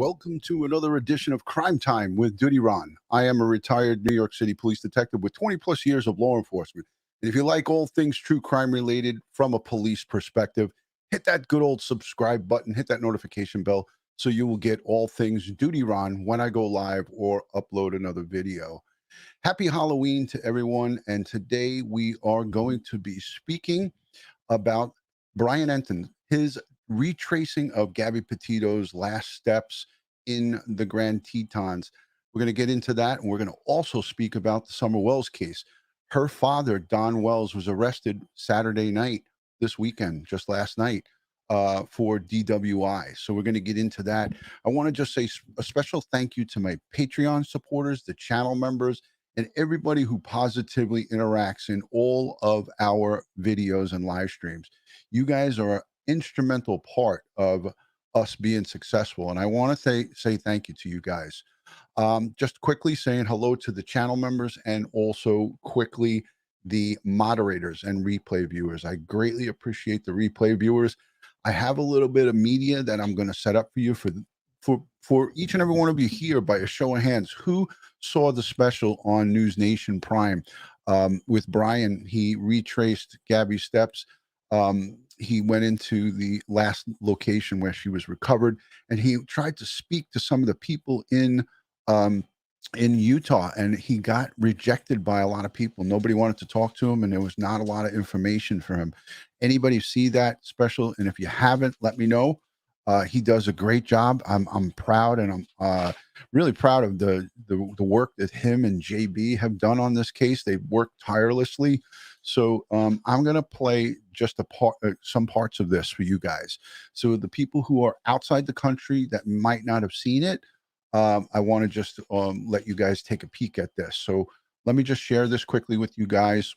Welcome to another edition of Crime Time with DutyRon. I am a retired New York City police detective with 20 plus years of law enforcement. And if you like all things true crime related from a police perspective, hit that good old subscribe button, hit that notification bell so you will get all things DutyRon when I go live or upload another video. Happy Halloween to everyone. And today we are going to be speaking about Brian Enton, his retracing of Gabby Petito's last steps in the Grand Tetons. We're going to get into that, and we're going to also speak about the Summer Wells case. Her father, Don Wells, was arrested Saturday night, this weekend, just last night, for DWI. So we're going to get into that. I want to just say a special thank you to my Patreon supporters, the channel members, and everybody who positively interacts in all of our videos and live streams. You guys are an instrumental part of us being successful, and I want to say thank you to you guys. Just quickly saying hello to the channel members and also quickly the moderators and replay viewers. I greatly appreciate the replay viewers. I have a little bit of media that I'm going to set up for you for each and every one of you here by a show of hands. Who saw the special on News Nation Prime with Brian? He retraced Gabby's steps. He went into the last location where she was recovered, and he tried to speak to some of the people in Utah, and he got rejected by a lot of people. Nobody wanted to talk to him, and there was not a lot of information for him. Anybody see that special? And if you haven't, let me know. He does a great job. I'm proud, and I'm really proud of the work that him and JB have done on this case. They've worked tirelessly. So I'm going to play just some parts of this for you guys. So the people who are outside the country that might not have seen it, I want to just let you guys take a peek at this. So let me just share this quickly with you guys,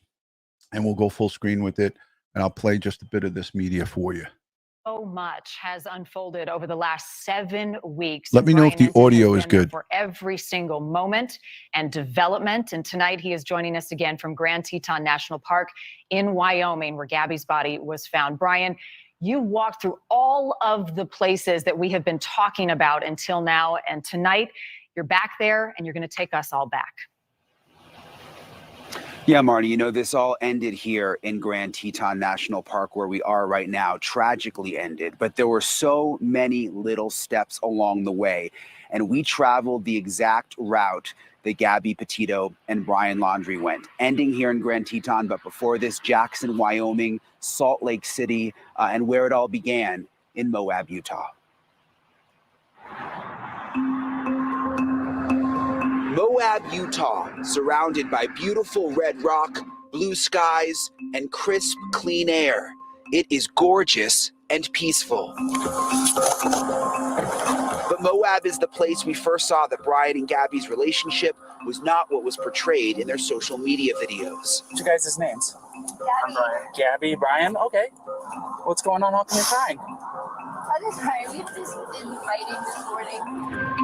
and we'll go full screen with it, and I'll play just a bit of this media for you. So much has unfolded over the last 7 weeks. Let me know if the audio is good. For every single moment and development. And tonight he is joining us again from Grand Teton National Park in Wyoming, where Gabby's body was found. Brian, you walked through all of the places that we have been talking about until now. And tonight you're back there and you're going to take us all back. Yeah, Marty, you know, this all ended here in Grand Teton National Park, where we are right now, tragically ended. But there were so many little steps along the way, and we traveled the exact route that Gabby Petito and Brian Laundrie went, ending here in Grand Teton, but before this, Jackson, Wyoming, Salt Lake City, and where it all began in Moab, Utah. Moab, Utah, surrounded by beautiful red rock, blue skies, and crisp, clean air. It is gorgeous and peaceful. But Moab is the place we first saw that Brian and Gabby's relationship was not what was portrayed in their social media videos. What's your guys' names? Gabby. Brian. Gabby, Brian, okay. What's going on? How come you're crying? I'm just crying. We've just been fighting this morning.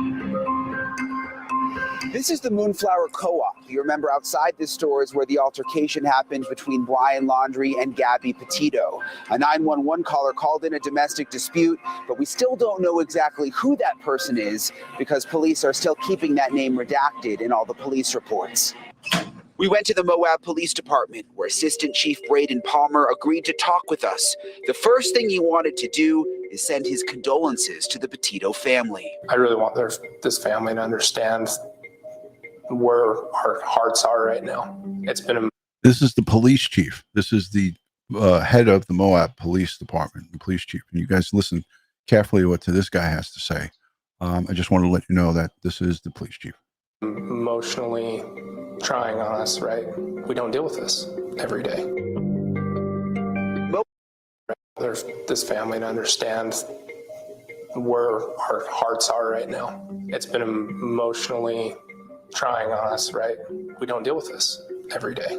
This is the Moonflower Co-op. You remember outside this store is where the altercation happened between Brian Laundrie and Gabby Petito. A 911 caller called in a domestic dispute, but we still don't know exactly who that person is because police are still keeping that name redacted in all the police reports. We went to the Moab Police Department, where Assistant Chief Braden Palmer agreed to talk with us. The first thing he wanted to do is send his condolences to the Petito family. I really want this family to understand where our hearts are right now. It's been This is the police chief. This is the head of the Moab Police Department, the police chief. And you guys listen carefully to what this guy has to say. I just want to let you know that this is the police chief. Emotionally trying on us, right? We don't deal with this every day. There's this family to understand where our hearts are right now. It's been emotionally trying on us, right? We don't deal with this every day.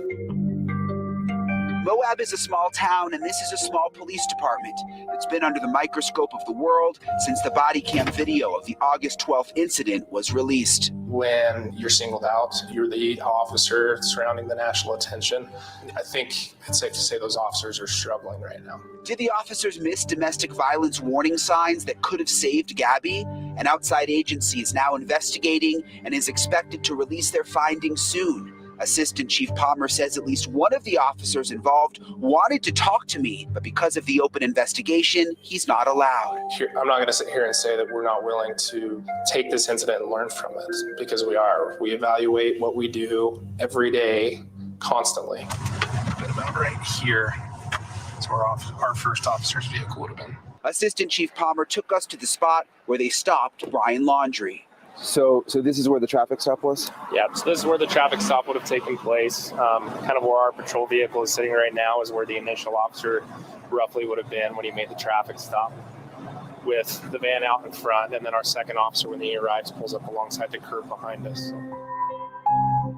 Moab is a small town, and this is a small police department that's been under the microscope of the world since the body cam video of the August 12th incident was released. when you're singled out, you're the officer surrounding the national attention. I think it's safe to say those officers are struggling right now. Did the officers miss domestic violence warning signs that could have saved Gabby? An outside agency is now investigating and is expected to release their findings soon. Assistant Chief Palmer says at least one of the officers involved wanted to talk to me, but because of the open investigation, he's not allowed. I'm not going to sit here and say that we're not willing to take this incident and learn from it, because we are. We evaluate what we do every day, constantly. But about right here is where our first officer's vehicle would have been. Assistant Chief Palmer took us to the spot where they stopped Brian Laundrie. So this is where the traffic stop was? Yeah, so this is where the traffic stop would have taken place. Kind of where our patrol vehicle is sitting right now is where the initial officer roughly would have been when he made the traffic stop, with the van out in front, and then our second officer, when he arrives, pulls up alongside the curb behind us.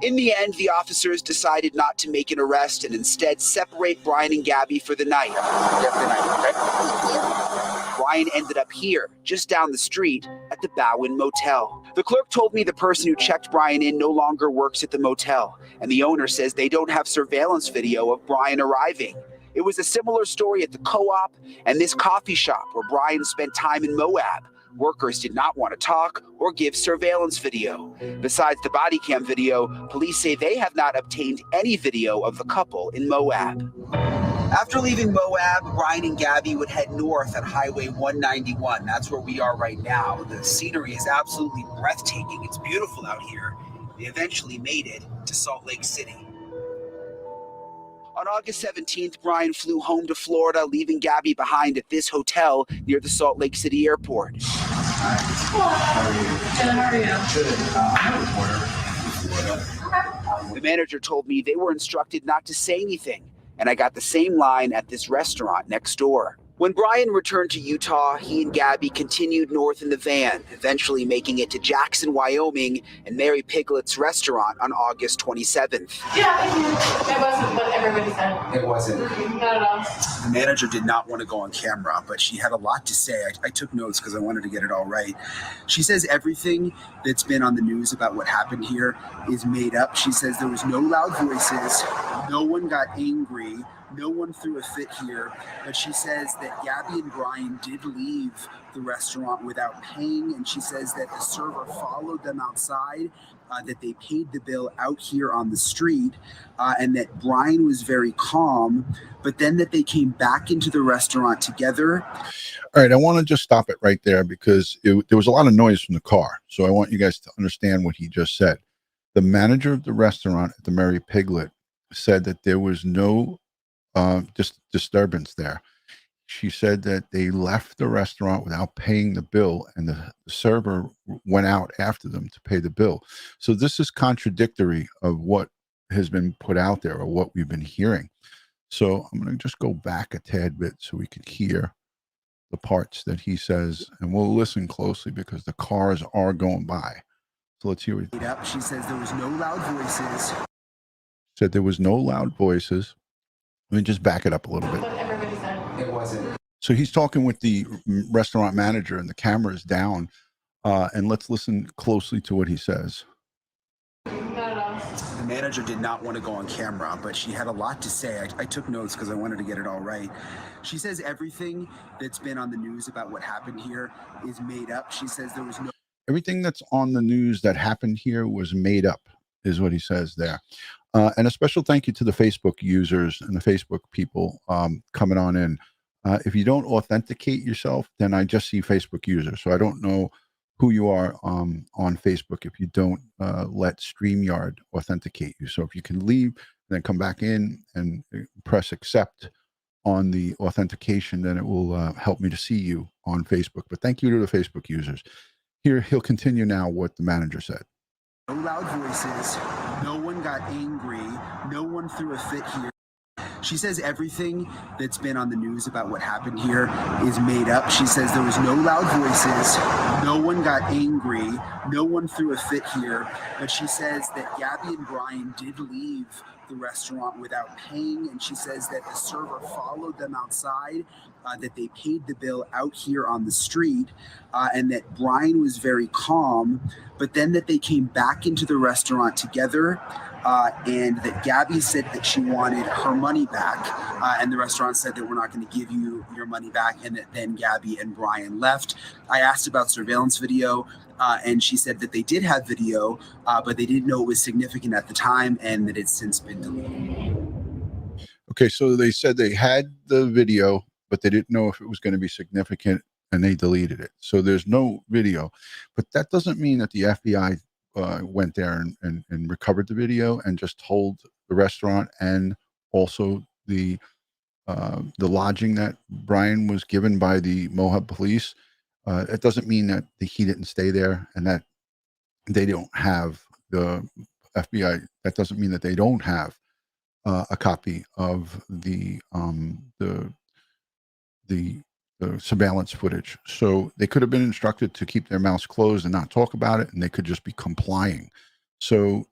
In the end, the officers decided not to make an arrest and instead separate Brian and Gabby for the night. Brian ended up here, just down the street, at the Bowen Motel. The clerk told me the person who checked Brian in no longer works at the motel, and the owner says they don't have surveillance video of Brian arriving. It was a similar story at the co-op and this coffee shop where Brian spent time in Moab. Workers did not want to talk or give surveillance video. Besides the body cam video, police say they have not obtained any video of the couple in Moab. After leaving Moab, Brian and Gabby would head north on Highway 191. That's where we are right now. The scenery is absolutely breathtaking. It's beautiful out here. They eventually made it to Salt Lake City. On August 17th, Brian flew home to Florida, leaving Gabby behind at this hotel near the Salt Lake City airport. Hello. How are you? The manager told me they were instructed not to say anything, and I got the same line at this restaurant next door. When Brian returned to Utah, he and Gabby continued north in the van, eventually making it to Jackson, Wyoming, and Mary Piglet's restaurant on August 27th. Yeah, thank you. It wasn't what everybody said. It wasn't. Not at all. The manager did not want to go on camera, but she had a lot to say. I took notes because I wanted to get it all right. She says everything that's been on the news about what happened here is made up. She says there was no loud voices, no one got angry, no one threw a fit here, but she says that Gabby and Brian did leave the restaurant without paying, and she says that the server followed them outside, that they paid the bill out here on the street, and that Brian was very calm, but then that they came back into the restaurant together. All right, I want to just stop it right there because there was a lot of noise from the car, so I want you guys to understand what he just said. The manager of the restaurant at the Mary Piglet said that there was no disturbance there. She said that they left the restaurant without paying the bill, and the server went out after them to pay the bill. So this is contradictory of what has been put out there or what we've been hearing. So I'm going to just go back a tad bit so we can hear the parts that he says, and we'll listen closely because the cars are going by. So let's hear it. She says there was no loud voices. Said there was no loud voices. Let me just back it up a little bit. What everybody said. It wasn't. So he's talking with the restaurant manager and the camera is down. And let's listen closely to what he says. Not at all. The manager did not want to go on camera, but she had a lot to say. I took notes because I wanted to get it all right. She says everything that's been on the news about what happened here is made up. She says there was no... Everything that's on the news that happened here was made up, is what he says there. And a special thank you to the Facebook users and the Facebook people coming on in. If you don't authenticate yourself, then I just see Facebook users. So I don't know who you are on Facebook if you don't let StreamYard authenticate you. So if you can leave and then come back in and press accept on the authentication, then it will help me to see you on Facebook. But thank you to the Facebook users. Here, he'll continue now what the manager said. No loud voices, no one got angry, no one threw a fit here. She says everything that's been on the news about what happened here is made up. She says there was no loud voices, No one got angry. No one threw a fit here. But she says that Gabby and Brian did leave the restaurant without paying, and she says that the server followed them outside, that they paid the bill out here on the street, and that Brian was very calm, but then that they came back into the restaurant together, and that Gabby said that she wanted her money back, and the restaurant said that we're not going to give you your money back, and that then Gabby and Brian left. I asked about surveillance video, and she said that they did have video, but they didn't know it was significant at the time, and that it's since been deleted. Okay, so they said they had the video, but they didn't know if it was going to be significant, and they deleted it. So there's no video, but that doesn't mean that the FBI went there and recovered the video and just told the restaurant and also the lodging that Brian was given by the Mohawk police. It doesn't mean that he didn't stay there and that they don't have the FBI. That doesn't mean that they don't have a copy of the surveillance footage. So they could have been instructed to keep their mouths closed and not talk about it, and they could just be complying. So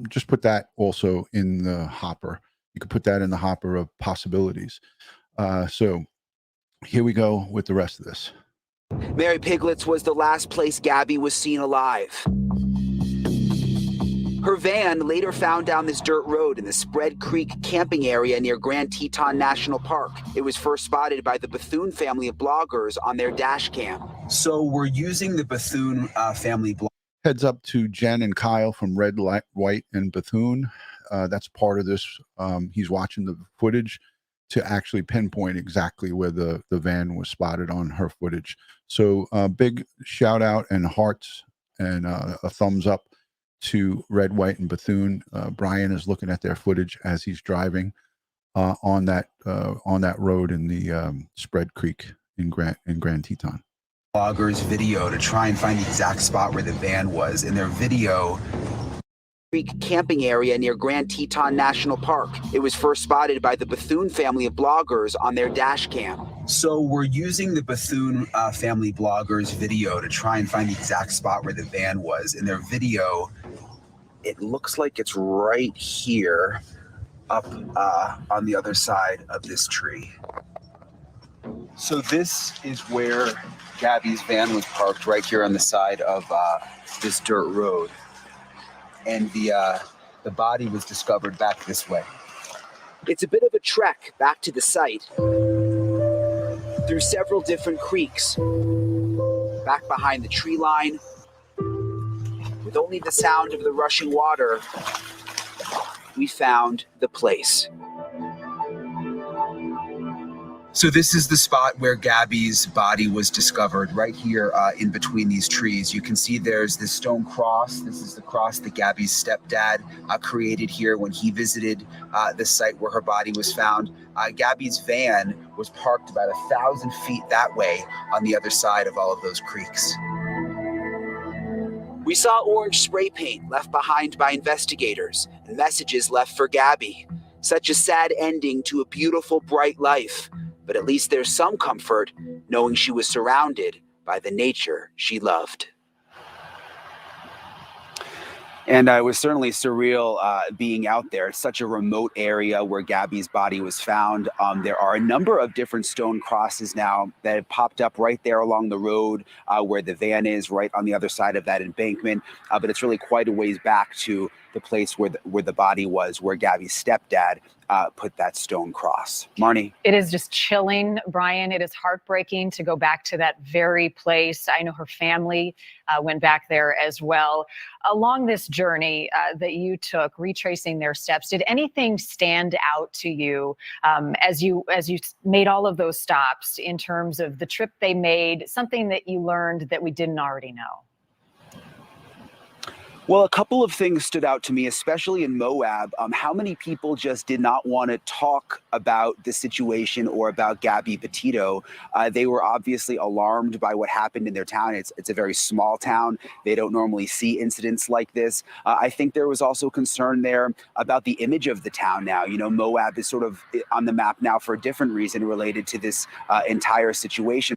just put that also in the hopper. You could put that in the hopper of possibilities. So here we go with the rest of this. Mary Piglets was the last place Gabby was seen alive. Her van later found down this dirt road in the Spread Creek camping area near Grand Teton National Park. It was first spotted by the Bethune family of bloggers on their dash cam. So we're using the Bethune family blog. Heads up to Jen and Kyle from Red, White, and Bethune. That's part of this. He's watching the footage to actually pinpoint exactly where the van was spotted on her footage. So big shout out and hearts and a thumbs up to Red, White, and Bethune. Brian is looking at their footage as he's driving on that road in the Spread Creek in Grand Teton. Bloggers video to try and find the exact spot where the van was. In their video, Creek camping area near Grand Teton National Park. It was first spotted by the Bethune family of bloggers on their dash cam. So we're using the Bethune family bloggers video to try and find the exact spot where the van was. In their video, it looks like it's right here up on the other side of this tree. So this is where Gabby's van was parked, right here on the side of this dirt road. And the body was discovered back this way. It's a bit of a trek back to the site through several different creeks, back behind the tree line. With only the sound of the rushing water, we found the place. So this is the spot where Gabby's body was discovered, right here in between these trees. You can see there's this stone cross. This is the cross that Gabby's stepdad created here when he visited the site where her body was found. Gabby's van was parked about 1,000 feet that way on the other side of all of those creeks. We saw orange spray paint left behind by investigators and messages left for Gabby. Such a sad ending to a beautiful, bright life. But at least there's some comfort knowing she was surrounded by the nature she loved. And it was certainly surreal being out there. It's such a remote area where Gabby's body was found. There are a number of different stone crosses now that have popped up right there along the road where the van is, right on the other side of that embankment. But it's really quite a ways back to the place where the body was, where Gabby's stepdad put that stone cross. Marnie? It is just chilling, Brian. It is heartbreaking to go back to that very place. I know her family went back there as well. Along this journey that you took, retracing their steps, did anything stand out to you as you made all of those stops in terms of the trip they made, something that you learned that we didn't already know? Well, a couple of things stood out to me, especially in Moab. How many people just did not want to talk about the situation or about Gabby Petito? They were obviously alarmed by what happened in their town. It's a very small town. They don't normally see incidents like this. I think there was also concern there about the image of the town now. You know, Moab is sort of on the map now for a different reason related to this entire situation.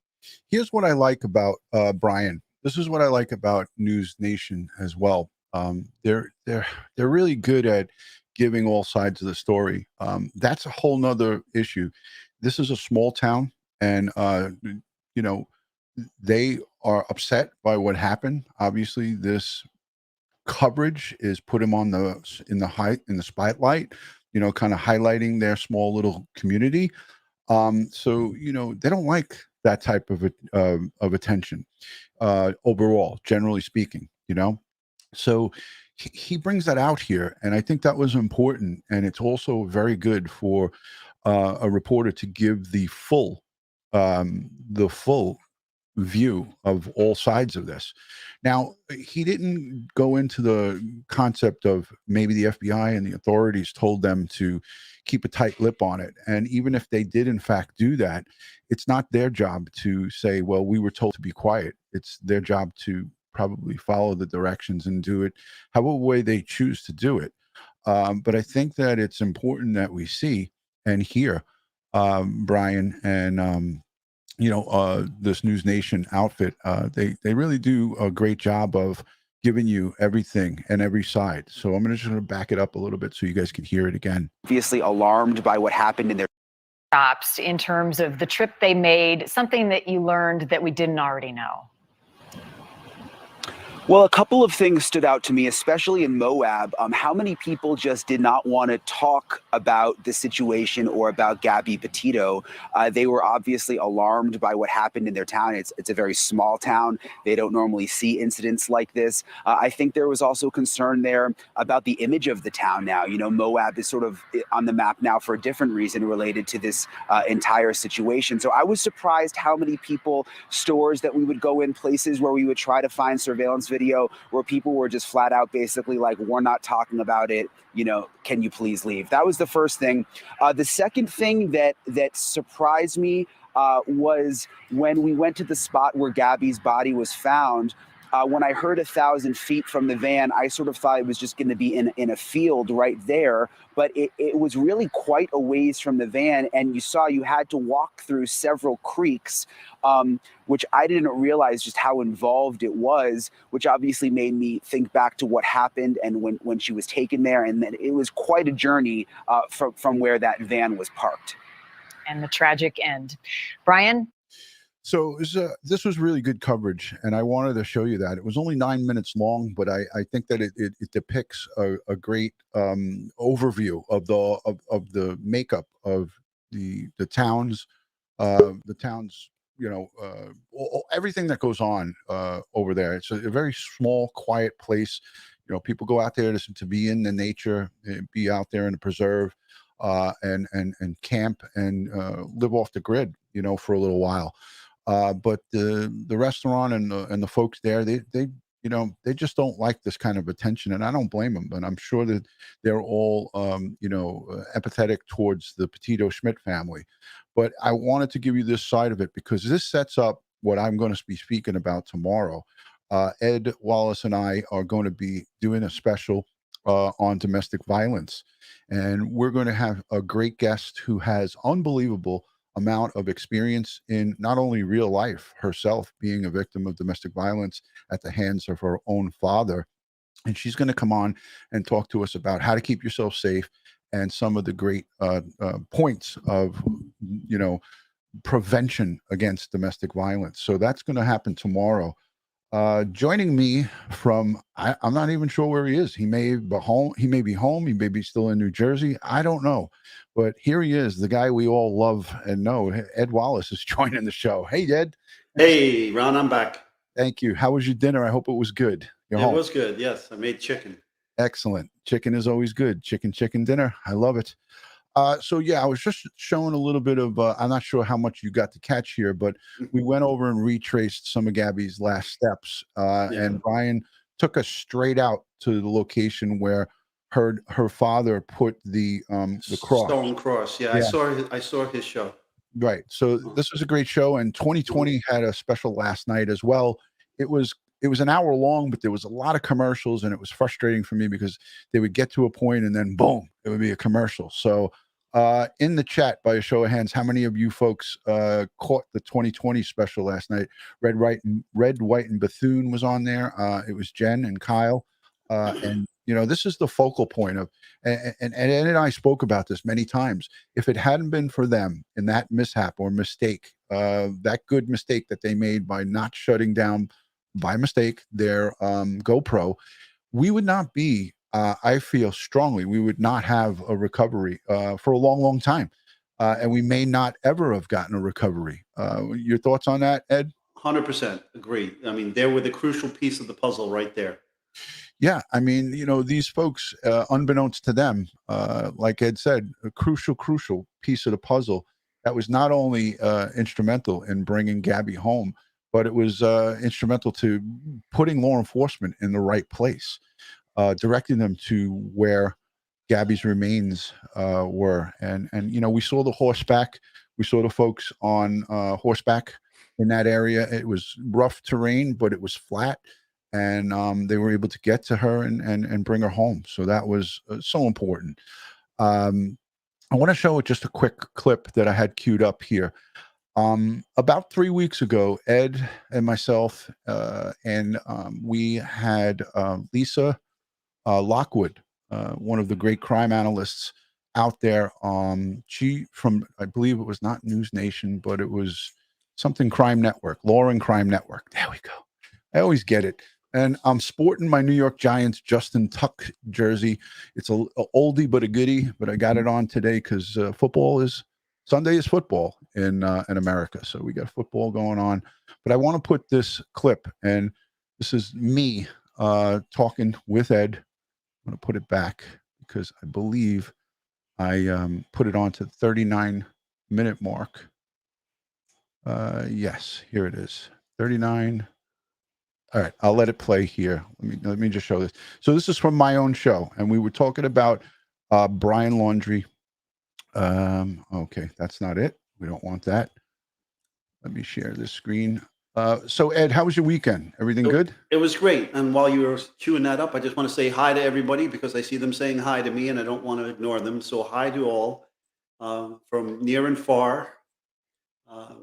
Here's what I like about Brian. this is what I like about News Nation as well. They're really good at giving all sides of the story. That's a whole nother issue. This is a small town, and you know, they are upset by what happened. Obviously, this coverage is put them on in the spotlight. Kind of highlighting their small little community. So they don't like that type of attention overall, generally speaking. So he brings that out here, and I think that was important, and it's also very good for a reporter to give the full view of all sides of this. Now, he didn't go into the concept of maybe the FBI and the authorities told them to keep a tight lip on it. And even if they did, in fact, do that, it's not their job to say, well, we were told to be quiet. It's their job to probably follow the directions and do it however way they choose to do it. But I think that it's important that we see and hear, Brian, and this News Nation outfit, they really do a great job of giving you everything and every side. So I'm just going to back it up a little bit so you guys can hear it again. Obviously alarmed by what happened in their stops in terms of the trip they made, something that you learned that we didn't already know. Well, a couple of things stood out to me, especially in Moab. How many people just did not want to talk about the situation or about Gabby Petito? They were obviously alarmed by what happened in their town. It's a very small town. They don't normally see incidents like this. I think there was also concern there about the image of the town now. Moab is sort of on the map now for a different reason related to this entire situation. So I was surprised how many people, stores that we would go in, places where we would try to find surveillance video where people were just flat out basically like, we're not talking about it, can you please leave? That was the first thing. The second thing that surprised me was when we went to the spot where Gabby's body was found. When I heard 1,000 feet from the van, I sort of thought it was just going to be in a field right there, but it was really quite a ways from the van, and you had to walk through several creeks, which I didn't realize just how involved it was, which obviously made me think back to what happened and when she was taken there, and then it was quite a journey from where that van was parked. And the tragic end. Brian? So this was really good coverage, and I wanted to show you that. It was only 9 minutes long, but I think that it depicts a great overview of the makeup of the towns, everything that goes on over there. It's a very small, quiet place. People go out there to be in the nature, be out there in the preserve, and camp and live off the grid, for a little while. But the restaurant and the folks there, they just don't like this kind of attention, and I don't blame them. But I'm sure that they're all empathetic towards the Petito Schmidt family. But I wanted to give you this side of it because this sets up what I'm going to be speaking about tomorrow. Ed Wallace and I are going to be doing a special on domestic violence, and we're going to have a great guest who has unbelievable amount of experience in not only real life herself being a victim of domestic violence at the hands of her own father, and she's going to come on and talk to us about how to keep yourself safe and some of the great points of prevention against domestic violence. So that's going to happen tomorrow. Joining me from, I'm not even sure where he is. He may be home. He may be still in New Jersey. I don't know. But here he is, the guy we all love and know. Ed Wallace is joining the show. Hey, Ed. Hey, Ron, I'm back. Thank you. How was your dinner? I hope it was good. It was good. Yes, I made chicken. Excellent. Chicken is always good. Chicken dinner. I love it. So yeah, I was just showing a little bit of, I'm not sure how much you got to catch here, but we went over and retraced some of Gabby's last steps. And Brian took us straight out to the location where her father put the cross. Stone cross. Yeah. I saw his show. Right. So this was a great show, and 2020 had a special last night as well. It was an hour long, but there was a lot of commercials, and it was frustrating for me because they would get to a point and then boom, it would be a commercial. So In the chat, by a show of hands, how many of you folks caught the 2020 special last night? Red, White, and Bethune was on there. It was Jen and Kyle. And, you know, this is the focal point of, and Ed and I spoke about this many times. If it hadn't been for them in that mishap or mistake, that good mistake that they made by not shutting down by mistake their GoPro, we would not be, I feel strongly, we would not have a recovery for a long, long time. And we may not ever have gotten a recovery. Your thoughts on that, Ed? 100% agree. I mean, they were the crucial piece of the puzzle right there. Yeah, I mean, you know, these folks, unbeknownst to them, like Ed said, a crucial piece of the puzzle that was not only instrumental in bringing Gabby home, but it was instrumental to putting law enforcement in the right place, directing them to where Gabby's remains were. And you know, we saw the horseback, we saw the folks on horseback in that area. It was rough terrain, but it was flat. And they were able to get to her and bring her home. So that was so important. I want to show just a quick clip that I had queued up here. About 3 weeks ago, Ed and myself and we had Lisa Lockwood, one of the great crime analysts out there. She from, I believe it was not News Nation, but it was something Crime Network, Law and Crime Network. There we go. I always get it. And I'm sporting my New York Giants Justin Tuck jersey. It's a oldie but a goodie, but I got it on today because Sunday is football in America. So we got football going on. But I want to put this clip, and this is me talking with Ed. I'm going to put it back because I believe I put it on to the 39-minute mark. Yes, here it is. 39. All right, I'll let it play here. Let me just show this. So this is from my own show, and we were talking about Brian Laundrie. Okay, that's not it. We don't want that. Let me share this screen. So Ed, how was your weekend? Everything good? It was great. And while you were queuing that up, I just want to say hi to everybody because I see them saying hi to me, and I don't want to ignore them. So hi to all from near and far.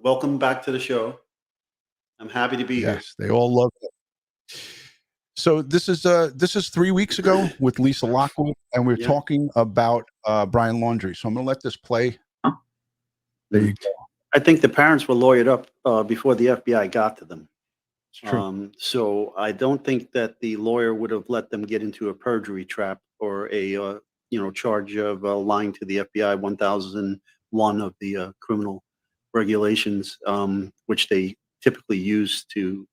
Welcome back to the show. I'm happy to be here. Yes, they all love it. So this is 3 weeks ago with Lisa Lockwood, and we're talking about Brian Laundrie. So I'm going to let this play. There you go. I think the parents were lawyered up before the FBI got to them. It's true. So I don't think that the lawyer would have let them get into a perjury trap or a charge of lying to the FBI 1001 of the criminal regulations, which they typically use to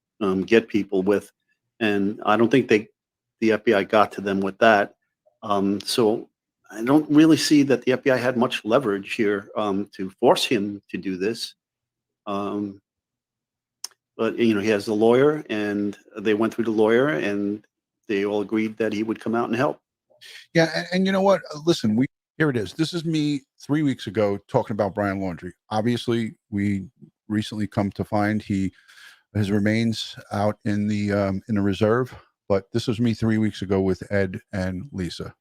get people with. And I don't think the FBI got to them with that. So I don't really see that the FBI had much leverage here to force him to do this. But he has a lawyer, and they went through the lawyer, and they all agreed that he would come out and help. Yeah, and you know what? Listen, here it is. This is me 3 weeks ago talking about Brian Laundrie. Obviously, we recently come to find his remains out in the reserve, but this was me 3 weeks ago with Ed and Lisa.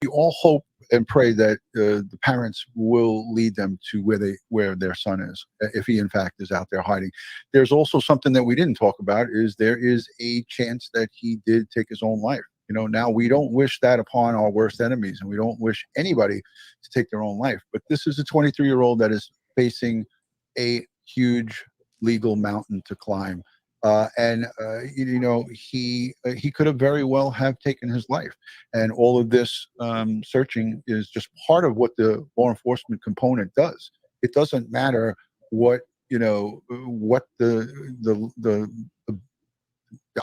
We all hope and pray that the parents will lead them to where their son is, if he in fact is out there hiding. There's also something that we didn't talk about, is there is a chance that he did take his own life. Now we don't wish that upon our worst enemies, and we don't wish anybody to take their own life. But this is a 23-year-old that is facing a huge legal mountain to climb. He could have very well have taken his life, and all of this searching is just part of what the law enforcement component does. It doesn't matter what the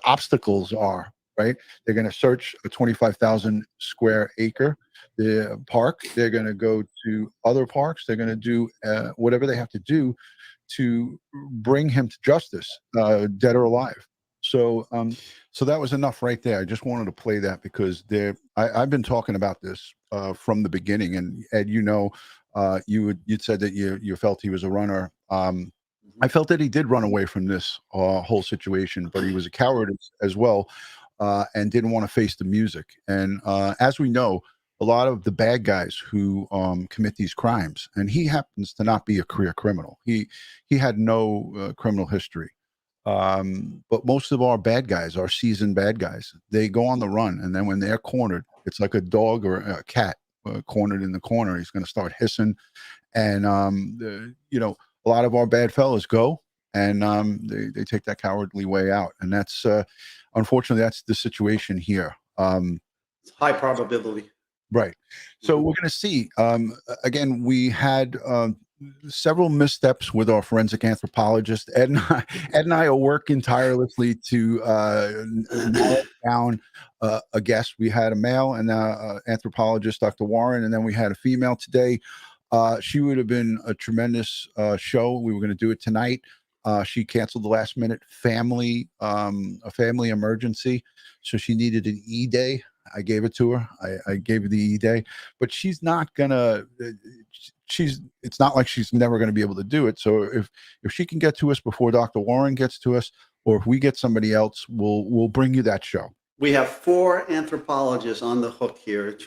obstacles are, right? They're going to search a 25,000 square acre the park. They're going to go to other parks. They're going to do whatever they have to do to bring him to justice, dead or alive. So that was enough right there. I just wanted to play that because I've been talking about this from the beginning. And Ed, you'd said that you felt he was a runner. I felt that he did run away from this whole situation, but he was a coward as well, and didn't want to face the music. And as we know, a lot of the bad guys who commit these crimes, and he happens to not be a career criminal. He had no criminal history. But most of our bad guys are seasoned bad guys. They go on the run, and then when they're cornered, it's like a dog or a cat cornered in the corner. He's going to start hissing, and a lot of our bad fellas go, and they take that cowardly way out, and that's unfortunately that's the situation here. It's high probability. Right. So we're going to see. Again, we had several missteps with our forensic anthropologist. Ed and I are working tirelessly to narrow down a guest. We had a male and anthropologist, Dr. Warren, and then we had a female today. She would have been a tremendous show. We were going to do it tonight. She canceled the last minute a family emergency. So she needed an E-day. I gave it to her. I gave her the E-day, but she's not gonna. It's not like she's never going to be able to do it. So if she can get to us before Dr. Warren gets to us, or if we get somebody else, we'll bring you that show. We have 4 anthropologists on the hook here,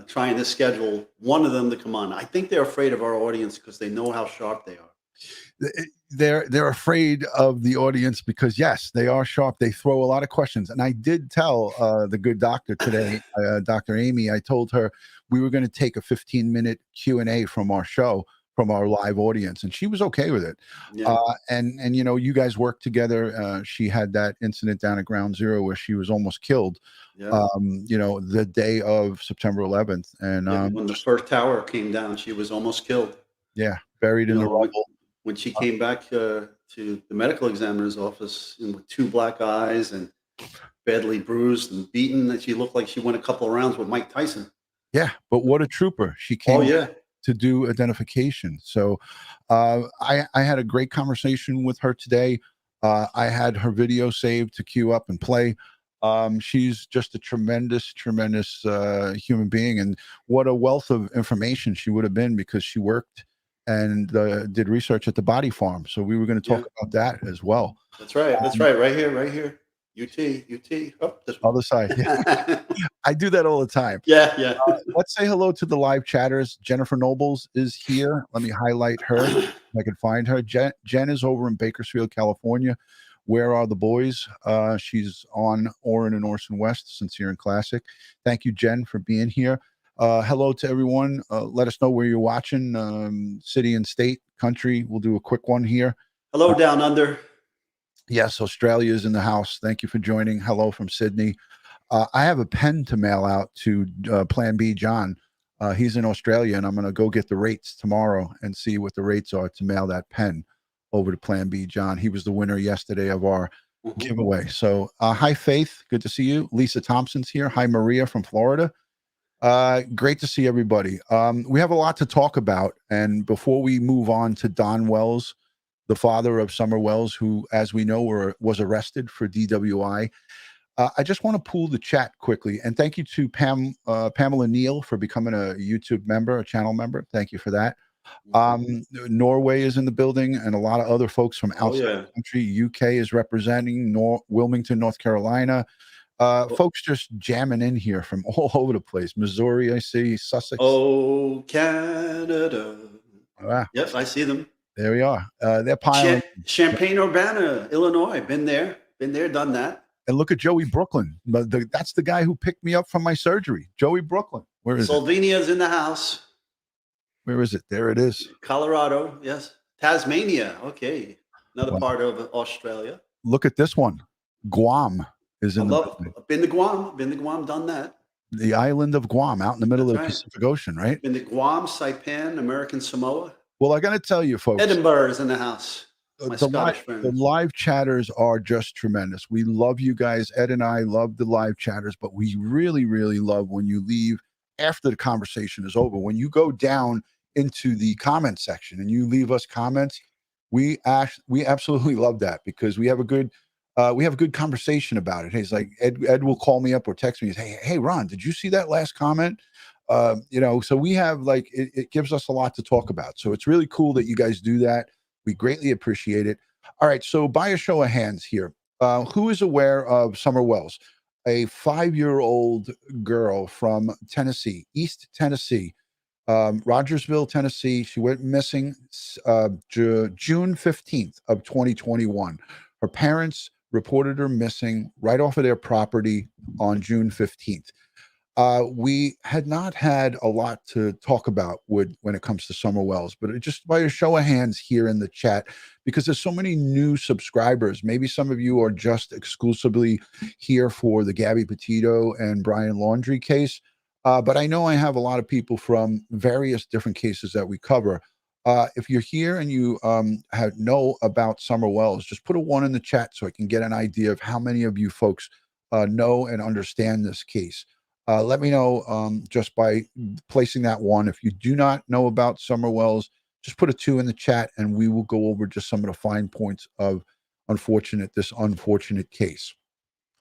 trying to schedule one of them to come on. I think they're afraid of our audience because they know how sharp they are. They're afraid of the audience because yes, they are sharp. They throw a lot of questions, and I did tell the good doctor today, Dr. Amy. I told her we were going to take a 15-minute Q&A from our show, from our live audience, and she was okay with it. Yeah. And you guys worked together. She had that incident down at Ground Zero where she was almost killed. Yeah. The day of September 11th, and when the first tower came down, she was almost killed. Yeah, buried in the rubble. When she came back to the medical examiner's office with 2 black eyes and badly bruised and beaten, that she looked like she went a couple of rounds with Mike Tyson. Yeah, but what a trooper. She came to do identification. So I had a great conversation with her today. I had her video saved to queue up and play. She's just a tremendous human being, and what a wealth of information she would have been, because she worked and did research at the body farm. So we were going to talk about that as well. That's right. That's right. Right here. UT. Oh, this other side. Yeah. I do that all the time. Yeah. Let's say hello to the live chatters. Jennifer Nobles is here. Let me highlight her if I can find her. Jen is over in Bakersfield, California. Where are the boys? She's on Orin and Orson West, Sincere and Classic. Thank you, Jen, for being here. Hello to everyone. Let us know where you're watching, city and state, country. We'll do a quick one here. Hello, down under. Yes, Australia is in the house. Thank you for joining. Hello from Sydney. I have a pen to mail out to Plan B John. He's in Australia, and I'm going to go get the rates tomorrow and see what the rates are to mail that pen over to Plan B John. He was the winner yesterday of our giveaway. So hi, Faith. Good to see you. Lisa Thompson's here. Hi, Maria from Florida. Great to see everybody. We have a lot to talk about, and before we move on to Don Wells, the father of Summer Wells, who, as we know, was arrested for DWI, I just want to pull the chat quickly, and thank you to Pamela Neal for becoming a YouTube member, a channel member. Thank you for that. Norway is in the building, and a lot of other folks from outside the country. UK is representing Wilmington, North Carolina. Folks just jamming in here from all over the place. Missouri, I see. Sussex. Oh, Canada. Yes, I see them. There we are. They're piling. Champaign-Urbana, Illinois. Been there, done that. And look at Joey Brooklyn. That's the guy who picked me up from my surgery. Joey Brooklyn. Where is Slovenia's in the house. Where is it? There it is. Colorado, yes. Tasmania, okay. Another part of Australia. Look at this one. Guam is in Been to Guam, done that. The island of Guam, out in the middle of the Pacific Ocean, right? Been to Guam, Saipan, American Samoa. Well, I got to tell you, folks. Edinburgh is in the house. The live chatters are just tremendous. We love you guys. Ed and I love the live chatters, but we really, really love when you leave after the conversation is over. When you go down into the comment section and you leave us comments, we absolutely love that, because we have a good conversation about it. He's like, Ed will call me up or text me. Hey, Ron, did you see that last comment? So we have it gives us a lot to talk about. So it's really cool that you guys do that. We greatly appreciate it. All right. So by a show of hands here, who is aware of Summer Wells? a 5-year-old girl from Tennessee, East Tennessee, Rogersville, Tennessee. She went missing June 15th of 2021. Her parents reported her missing right off of their property on June 15th. We had not had a lot to talk about when it comes to Summer Wells, but just by a show of hands here in the chat, because there's so many new subscribers. Maybe some of you are just exclusively here for the Gabby Petito and Brian Laundrie case. But I know I have a lot of people from various different cases that we cover. If you're here and you know about Summer Wells, just put a 1 in the chat so I can get an idea of how many of you folks know and understand this case. Let me know just by placing that 1. If you do not know about Summer Wells, just put a 2 in the chat and we will go over just some of the fine points of this unfortunate case.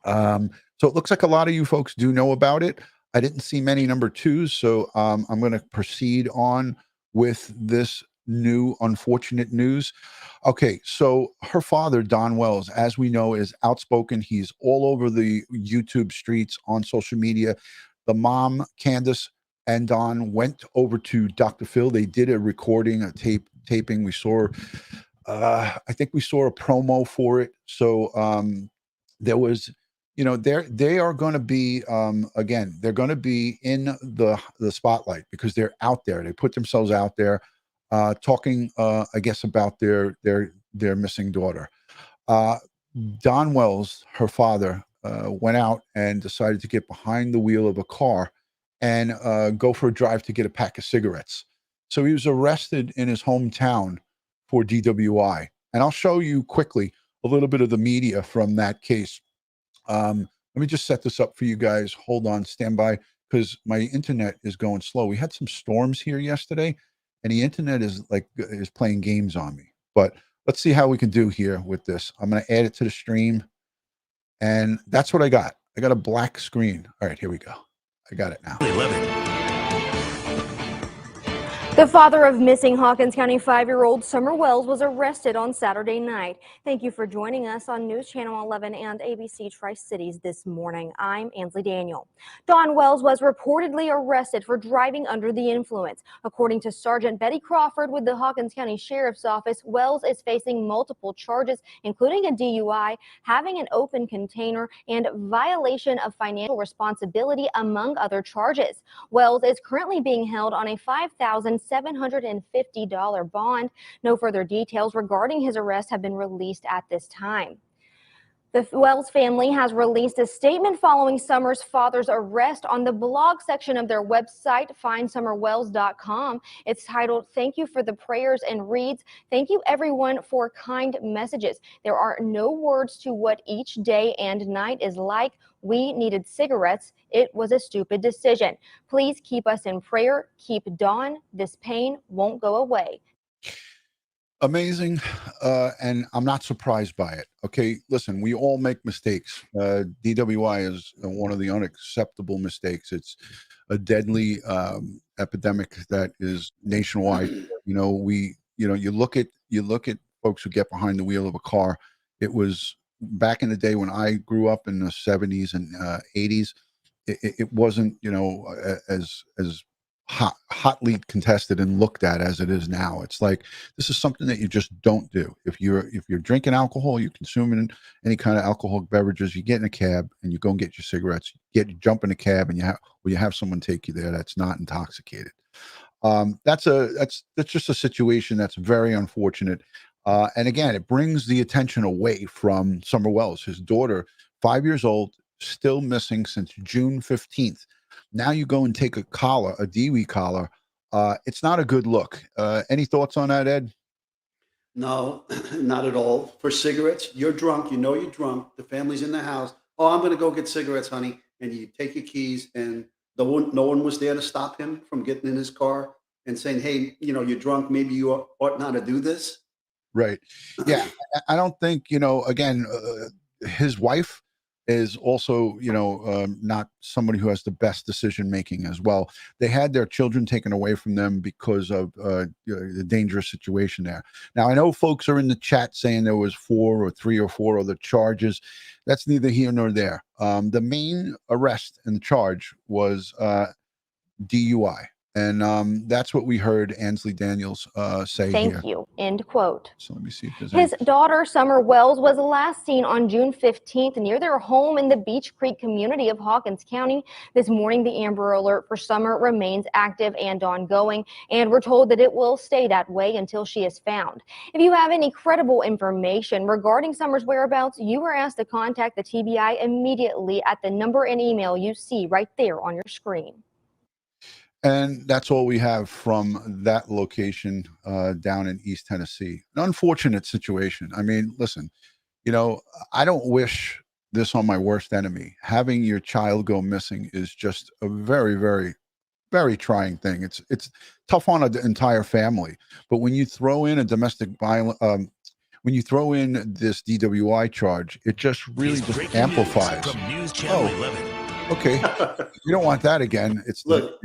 So it looks like a lot of you folks do know about it. I didn't see many number 2s, so I'm going to proceed on with this new unfortunate news. Okay, so her father, Don Wells, as we know, is outspoken. He's all over the YouTube streets, on social media. The mom, Candace, and Don went over to Dr. Phil. They did a recording, a taping. We saw, I think we saw a promo for it. So there was, they are going to be, again, they're going to be in the spotlight because they're out there. They put themselves out there. Talking, I guess, about their missing daughter. Don Wells, her father, went out and decided to get behind the wheel of a car and go for a drive to get a pack of cigarettes. So he was arrested in his hometown for DWI. And I'll show you quickly a little bit of the media from that case. Let me just set this up for you guys. Hold on, stand by, because my internet is going slow. We had some storms here yesterday, and the internet is playing games on me. But let's see how we can do here with this. I'm going to add it to the stream. And that's what I got. I got a black screen. All right, here we go. I got it now. The father of missing Hawkins County 5-year-old Summer Wells was arrested on Saturday night. Thank you for joining us on News Channel 11 and ABC Tri-Cities this morning. I'm Ansley Daniel. Don Wells was reportedly arrested for driving under the influence. According to Sergeant Betty Crawford with the Hawkins County Sheriff's Office, Wells is facing multiple charges, including a DUI, having an open container, and violation of financial responsibility, among other charges. Wells is currently being held on a $5,750 bond. No further details regarding his arrest have been released at this time. The Wells family has released a statement following Summer's father's arrest on the blog section of their website, findsummerwells.com. It's titled, "Thank you for the prayers," and reads, "Thank you everyone for kind messages. There are no words to what each day and night is like. We needed cigarettes. It was a stupid decision. Please keep us in prayer. Keep Dawn. This pain won't go away." Amazing. And I'm not surprised by it. Okay, listen, we all make mistakes. DWI is one of the unacceptable mistakes. It's a deadly epidemic that is nationwide. You look at folks who get behind the wheel of a car. It was back in the day when I grew up in the 70s and 80s. It wasn't, as hotly contested and looked at as it is now. It's like, this is something that you just don't do. If you're drinking alcohol, you're consuming any kind of alcoholic beverages, you get in a cab and you go and get your cigarettes, jump in a cab and you have someone take you there that's not intoxicated. That's just a situation that's very unfortunate. And again, it brings the attention away from Summer Wells, his daughter, 5 years old, still missing since June 15th. Now you go and take a DWI collar. It's not a good look. Any thoughts on that, Ed? No, not at all. For cigarettes, you're drunk. You know you're drunk. The family's in the house. Oh, I'm going to go get cigarettes, honey. And you take your keys, and no one was there to stop him from getting in his car and saying, hey, you're drunk. Maybe you ought not to do this. Right. Yeah. I don't think, again, his wife is also, not somebody who has the best decision making as well. They had their children taken away from them because of the dangerous situation there. Now, I know folks are in the chat saying there was 3 or 4 other charges. That's neither here nor there. The main arrest and charge was DUI. And that's what we heard Ansley Daniels say here. Thank you. End quote. So let me see if there's His daughter, Summer Wells, was last seen on June 15th near their home in the Beach Creek community of Hawkins County. This morning, the Amber Alert for Summer remains active and ongoing, and we're told that it will stay that way until she is found. If you have any credible information regarding Summer's whereabouts, you are asked to contact the TBI immediately at the number and email you see right there on your screen. And that's all we have from that location down in East Tennessee. An unfortunate situation. I mean, listen, I don't wish this on my worst enemy. Having your child go missing is just a very, very, very trying thing. It's tough on an entire family. But when you throw in a domestic violence, when you throw in this DWI charge, it just really just amplifies. From News Channel 11. Okay, you don't want that again. It's look,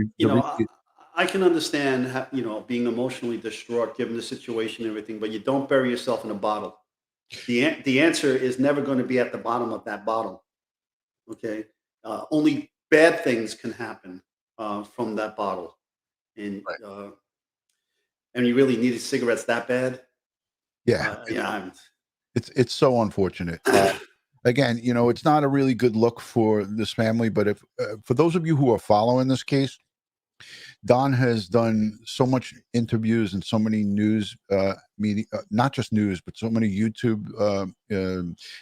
I can understand, being emotionally distraught given the situation and everything, but you don't bury yourself in a bottle. The answer is never going to be at the bottom of that bottle. Okay, only bad things can happen from that bottle, and you really needed cigarettes that bad. Yeah, it's so unfortunate. Again, it's not a really good look for this family, but if for those of you who are following this case, Don has done so much interviews and so many news media, not just news, but so many YouTube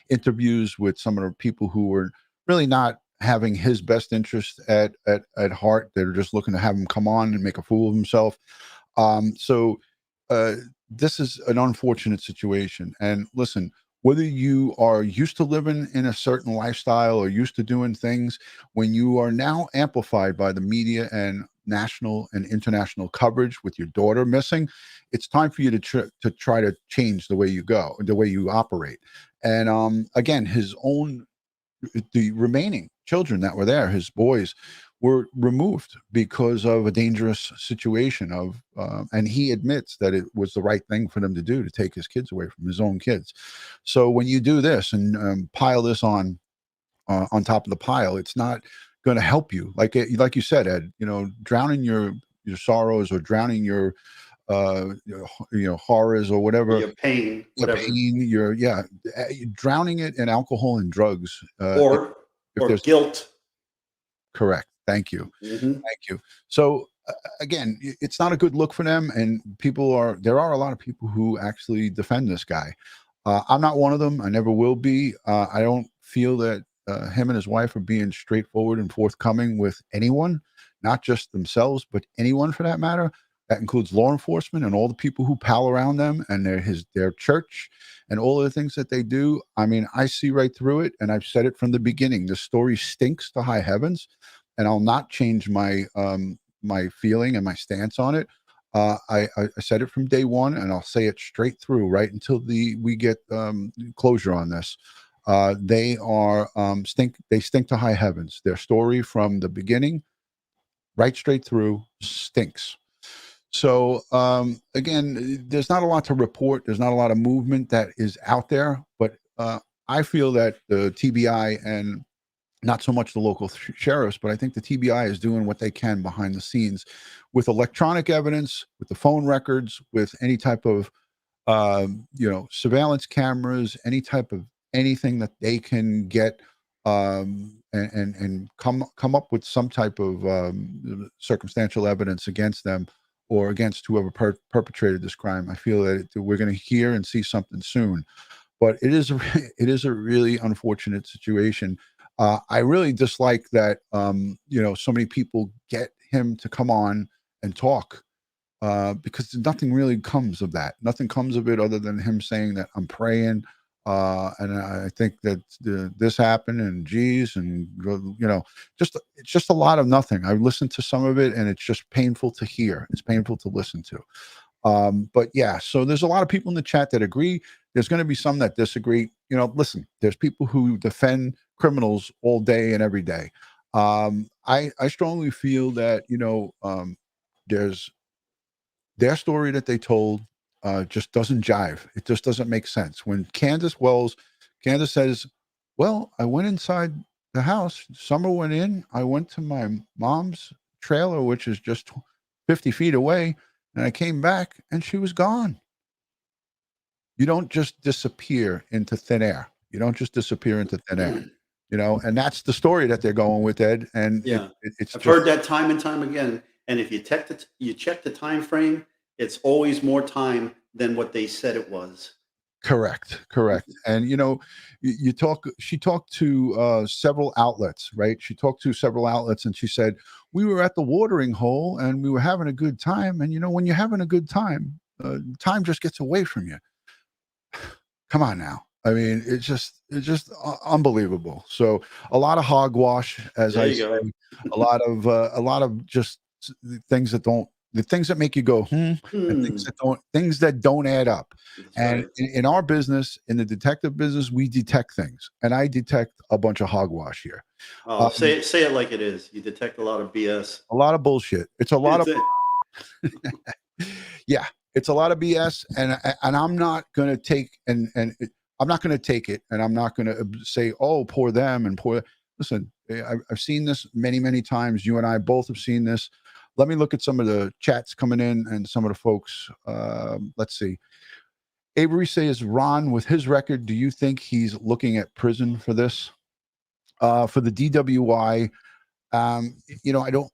interviews with some of the people who were really not having his best interest at heart. They're just looking to have him come on and make a fool of himself. So this is an unfortunate situation. And listen, whether you are used to living in a certain lifestyle or used to doing things, when you are now amplified by the media and national and international coverage with your daughter missing, it's time for you to try to change the way you go, the way you operate. And again, the remaining children that were there, his boys, were removed because of a dangerous situation and he admits that it was the right thing for them to do, to take his kids away from his own kids. So when you do this and pile this on top of the pile, it's not going to help you. Like you said, Ed, drowning your sorrows or drowning your horrors or whatever, your pain, drowning it in alcohol and drugs, or there's guilt. Correct. Thank you. Mm-hmm. Thank you. So again, it's not a good look for them. And there are a lot of people who actually defend this guy. I'm not one of them. I never will be. I don't feel that him and his wife are being straightforward and forthcoming with anyone, not just themselves, but anyone for that matter. That includes law enforcement and all the people who pal around them and their church and all of the things that they do. I mean, I see right through it. And I've said it from the beginning. The story stinks to high heavens. And I'll not change my my feeling and my stance on it. I said it from day one, and I'll say it straight through right until we get closure on this. They stink to high heavens. Their story from the beginning, right straight through, stinks. So again, there's not a lot to report. There's not a lot of movement that is out there, but I feel that the TBI and not so much the local sheriffs, but I think the TBI is doing what they can behind the scenes with electronic evidence, with the phone records, with any type of, surveillance cameras, any type of anything that they can get and come up with some type of circumstantial evidence against them or against whoever perpetrated this crime. I feel that we're going to hear and see something soon, but it is a really unfortunate situation. I really dislike that, so many people get him to come on and talk because nothing really comes of that. Nothing comes of it other than him saying that I'm praying. And I think that this happened and geez, and, it's just a lot of nothing. I listened to some of it and it's just painful to hear. It's painful to listen to. But yeah, so there's a lot of people in the chat that agree. There's going to be some that disagree. listen, there's people who defend criminals all day and every day. I strongly feel that, there's their story that they told just doesn't jive. It just doesn't make sense. When Candace says, well, I went inside the house. Summer went in. I went to my mom's trailer, which is just 50 feet away. And I came back and she was gone. You don't just disappear into thin air. You don't just disappear into thin air, and that's the story that they're going with, Ed. And Yeah, it's I've just heard that time and time again. And if you check the time frame, it's always more time than what they said it was. correct. And she talked to several outlets, right? She talked to several outlets and she said, we were at the watering hole and we were having a good time. And when you're having a good time, time just gets away from you. Come on now. I mean, it's just unbelievable. So a lot of hogwash, as There I you say, go. a lot of just things that make you go, and things that don't add up. That's And right. in our business, in the detective business, we detect things, and I detect a bunch of hogwash here. Oh, say it like it is. You detect a lot of BS. A lot of bullshit. It's a lot of It's yeah, it's a lot of BS, and I'm not going to take I'm not going to take it, and I'm not going to say, oh, poor them and poor. Listen, I've seen this many times. You and I both have seen this. Let me look at some of the chats coming in and some of the folks. Let's see. Avery says, Ron, with his record, do you think he's looking at prison for this? For the DWI, I don't.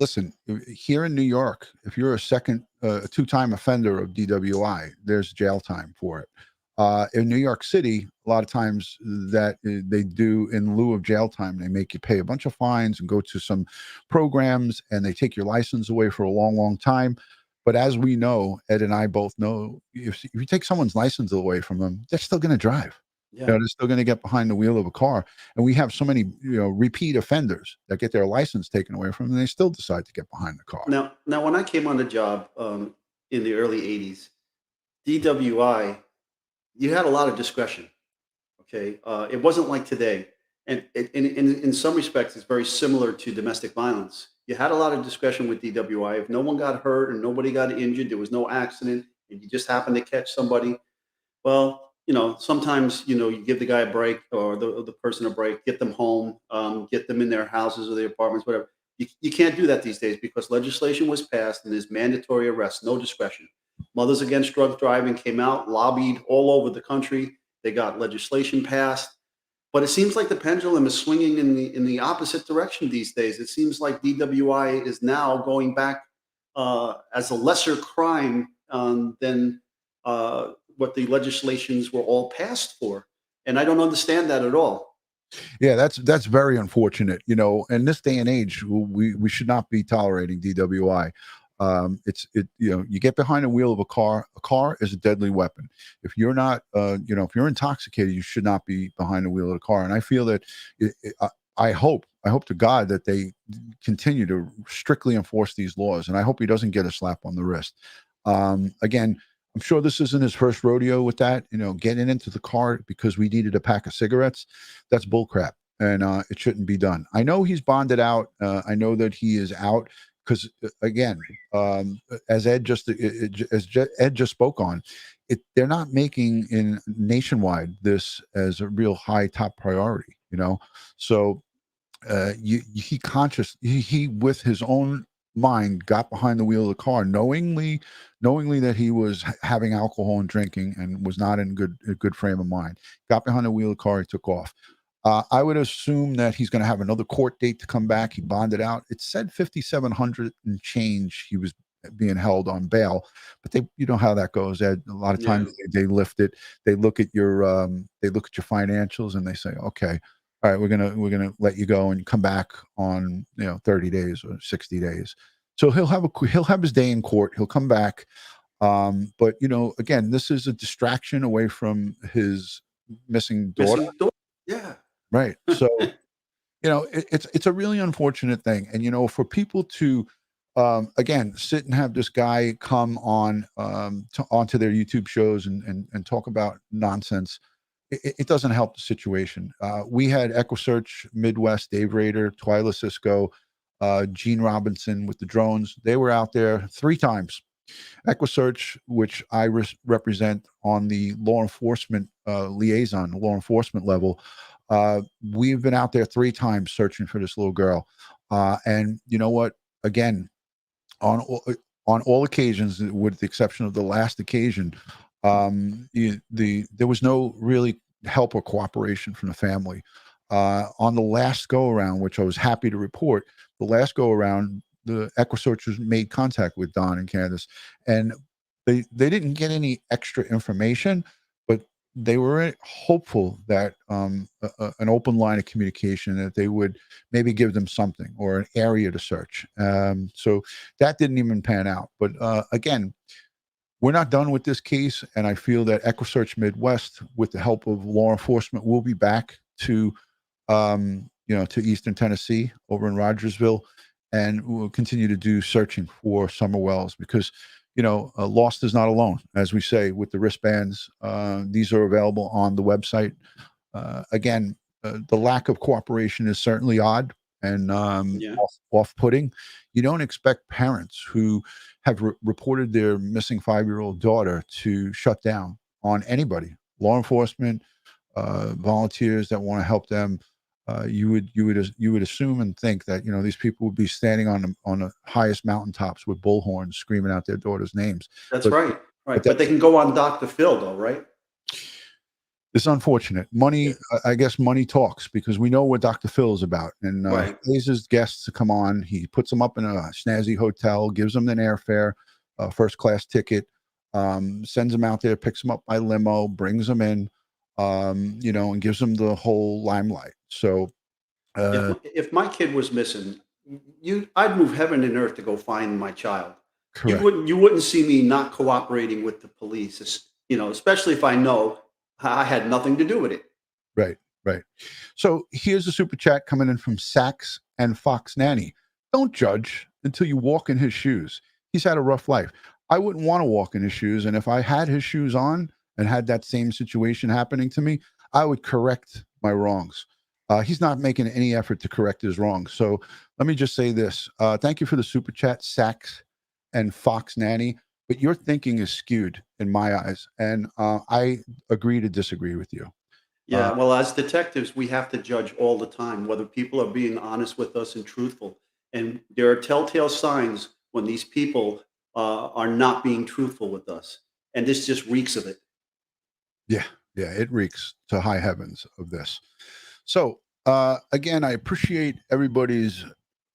Listen, here in New York, if you're a two-time offender of DWI, there's jail time for it. In New York City, a lot of times that they do in lieu of jail time, they make you pay a bunch of fines and go to some programs, and they take your license away for a long time. But as we know, Ed and I both know, if you take someone's license away from them, they're still going to drive. yeah. They're still going to get behind the wheel of a car. And we have so many, repeat offenders that get their license taken away from them, and they still decide to get behind the car. Now, when I came on the job in the early '80s, DWI, you had a lot of discretion. Okay, it wasn't like today, and in some respects, it's very similar to domestic violence. You had a lot of discretion with DWI. If no one got hurt and nobody got injured, there was no accident, and you just happened to catch somebody. Well, sometimes you give the guy a break or the person a break, get them home, get them in their houses or their apartments, whatever. You can't do that these days because legislation was passed and there's mandatory arrest, no discretion. Mothers Against Drug Driving came out, lobbied all over the country. They got legislation passed, but it seems like the pendulum is swinging in the opposite direction these days. It seems like DWI is now going back as a lesser crime than what the legislations were all passed for, and I don't understand that at all. Yeah, that's very unfortunate. In this day and age, we should not be tolerating DWI. You get behind the wheel of a car. A car is a deadly weapon. If you're not, if you're intoxicated, you should not be behind the wheel of the car. And I feel that I hope to God that they continue to strictly enforce these laws. And I hope he doesn't get a slap on the wrist. Again, I'm sure this isn't his first rodeo with that, getting into the car because we needed a pack of cigarettes. That's bullcrap. And it shouldn't be done. I know he's bonded out. I know that he is out because, again, as Ed just spoke on, they're not making in nationwide this as a real high top priority. So he with his own mind got behind the wheel of the car knowingly that he was having alcohol and drinking and was not in a good frame of mind. Got behind the wheel of the car, he took off. I would assume that he's going to have another court date to come back. He bonded out. It said 5,700 and change he was being held on bail, but you know how that goes, Ed. A lot of times they lift it. They look at your financials and they say, okay, all right, we're gonna let you go and come back on 30 days or 60 days. So he'll have his day in court. He'll come back. But again, this is a distraction away from his missing daughter. Yeah. Right. So, it's a really unfortunate thing. And, for people to, again, sit and have this guy come on onto their YouTube shows and talk about nonsense. it doesn't help the situation. We had EquiSearch Midwest, Dave Rader, Twyla Cisco, Gene Robinson with the drones. They were out there 3 times. EquiSearch, which I represent on the law enforcement liaison, law enforcement level, we've been out there 3 times searching for this little girl. And you know what? Again, on all occasions, with the exception of the last occasion, there was no really help or cooperation from the family. On the last go around, which I was happy to report, the last go around, the EquiSearchers made contact with Don and Candace, and they didn't get any extra information, but they were hopeful that an open line of communication, that they would maybe give them something or an area to search. So that didn't even pan out. But again, we're not done with this case, and I feel that EquiSearch Midwest, with the help of law enforcement, will be back to to Eastern Tennessee over in Rogersville, and we'll continue to do searching for Summer Wells, because lost is not alone, as we say with the wristbands. These are available on the website. Again, the lack of cooperation is certainly odd and off-putting. You don't expect parents who have reported their missing 5-year-old daughter to shut down on anybody. Law enforcement, volunteers that want to help them. You would assume and think that these people would be standing on the highest mountaintops with bullhorns screaming out their daughters' names. That's right. But they can go on Dr. Phil, though, right? It's unfortunate. Money, I guess money talks, because we know what Dr. Phil is about. And he pays his guests to come on. He puts them up in a snazzy hotel, gives them an airfare, first-class ticket, sends them out there, picks them up by limo, brings them in, and gives them the whole limelight. So if my kid was missing, I'd move heaven and earth to go find my child. Correct. You wouldn't see me not cooperating with the police, especially if I know I had nothing to do with it. Right. So here's a super chat coming in from Sachs and Fox Nanny. Don't judge until you walk in his shoes. He's had a rough life. I wouldn't want to walk in his shoes, and if I had his shoes on and had that same situation happening to me, I would correct my wrongs. He's not making any effort to correct his wrongs. So let me just say this. Thank you for the super chat, Sachs and Fox Nanny. But your thinking is skewed in my eyes, and I agree to disagree with you. Yeah, well, as detectives, we have to judge all the time whether people are being honest with us and truthful. And there are telltale signs when these people are not being truthful with us. And this just reeks of it. Yeah, it reeks to high heavens of this. So again, I appreciate everybody's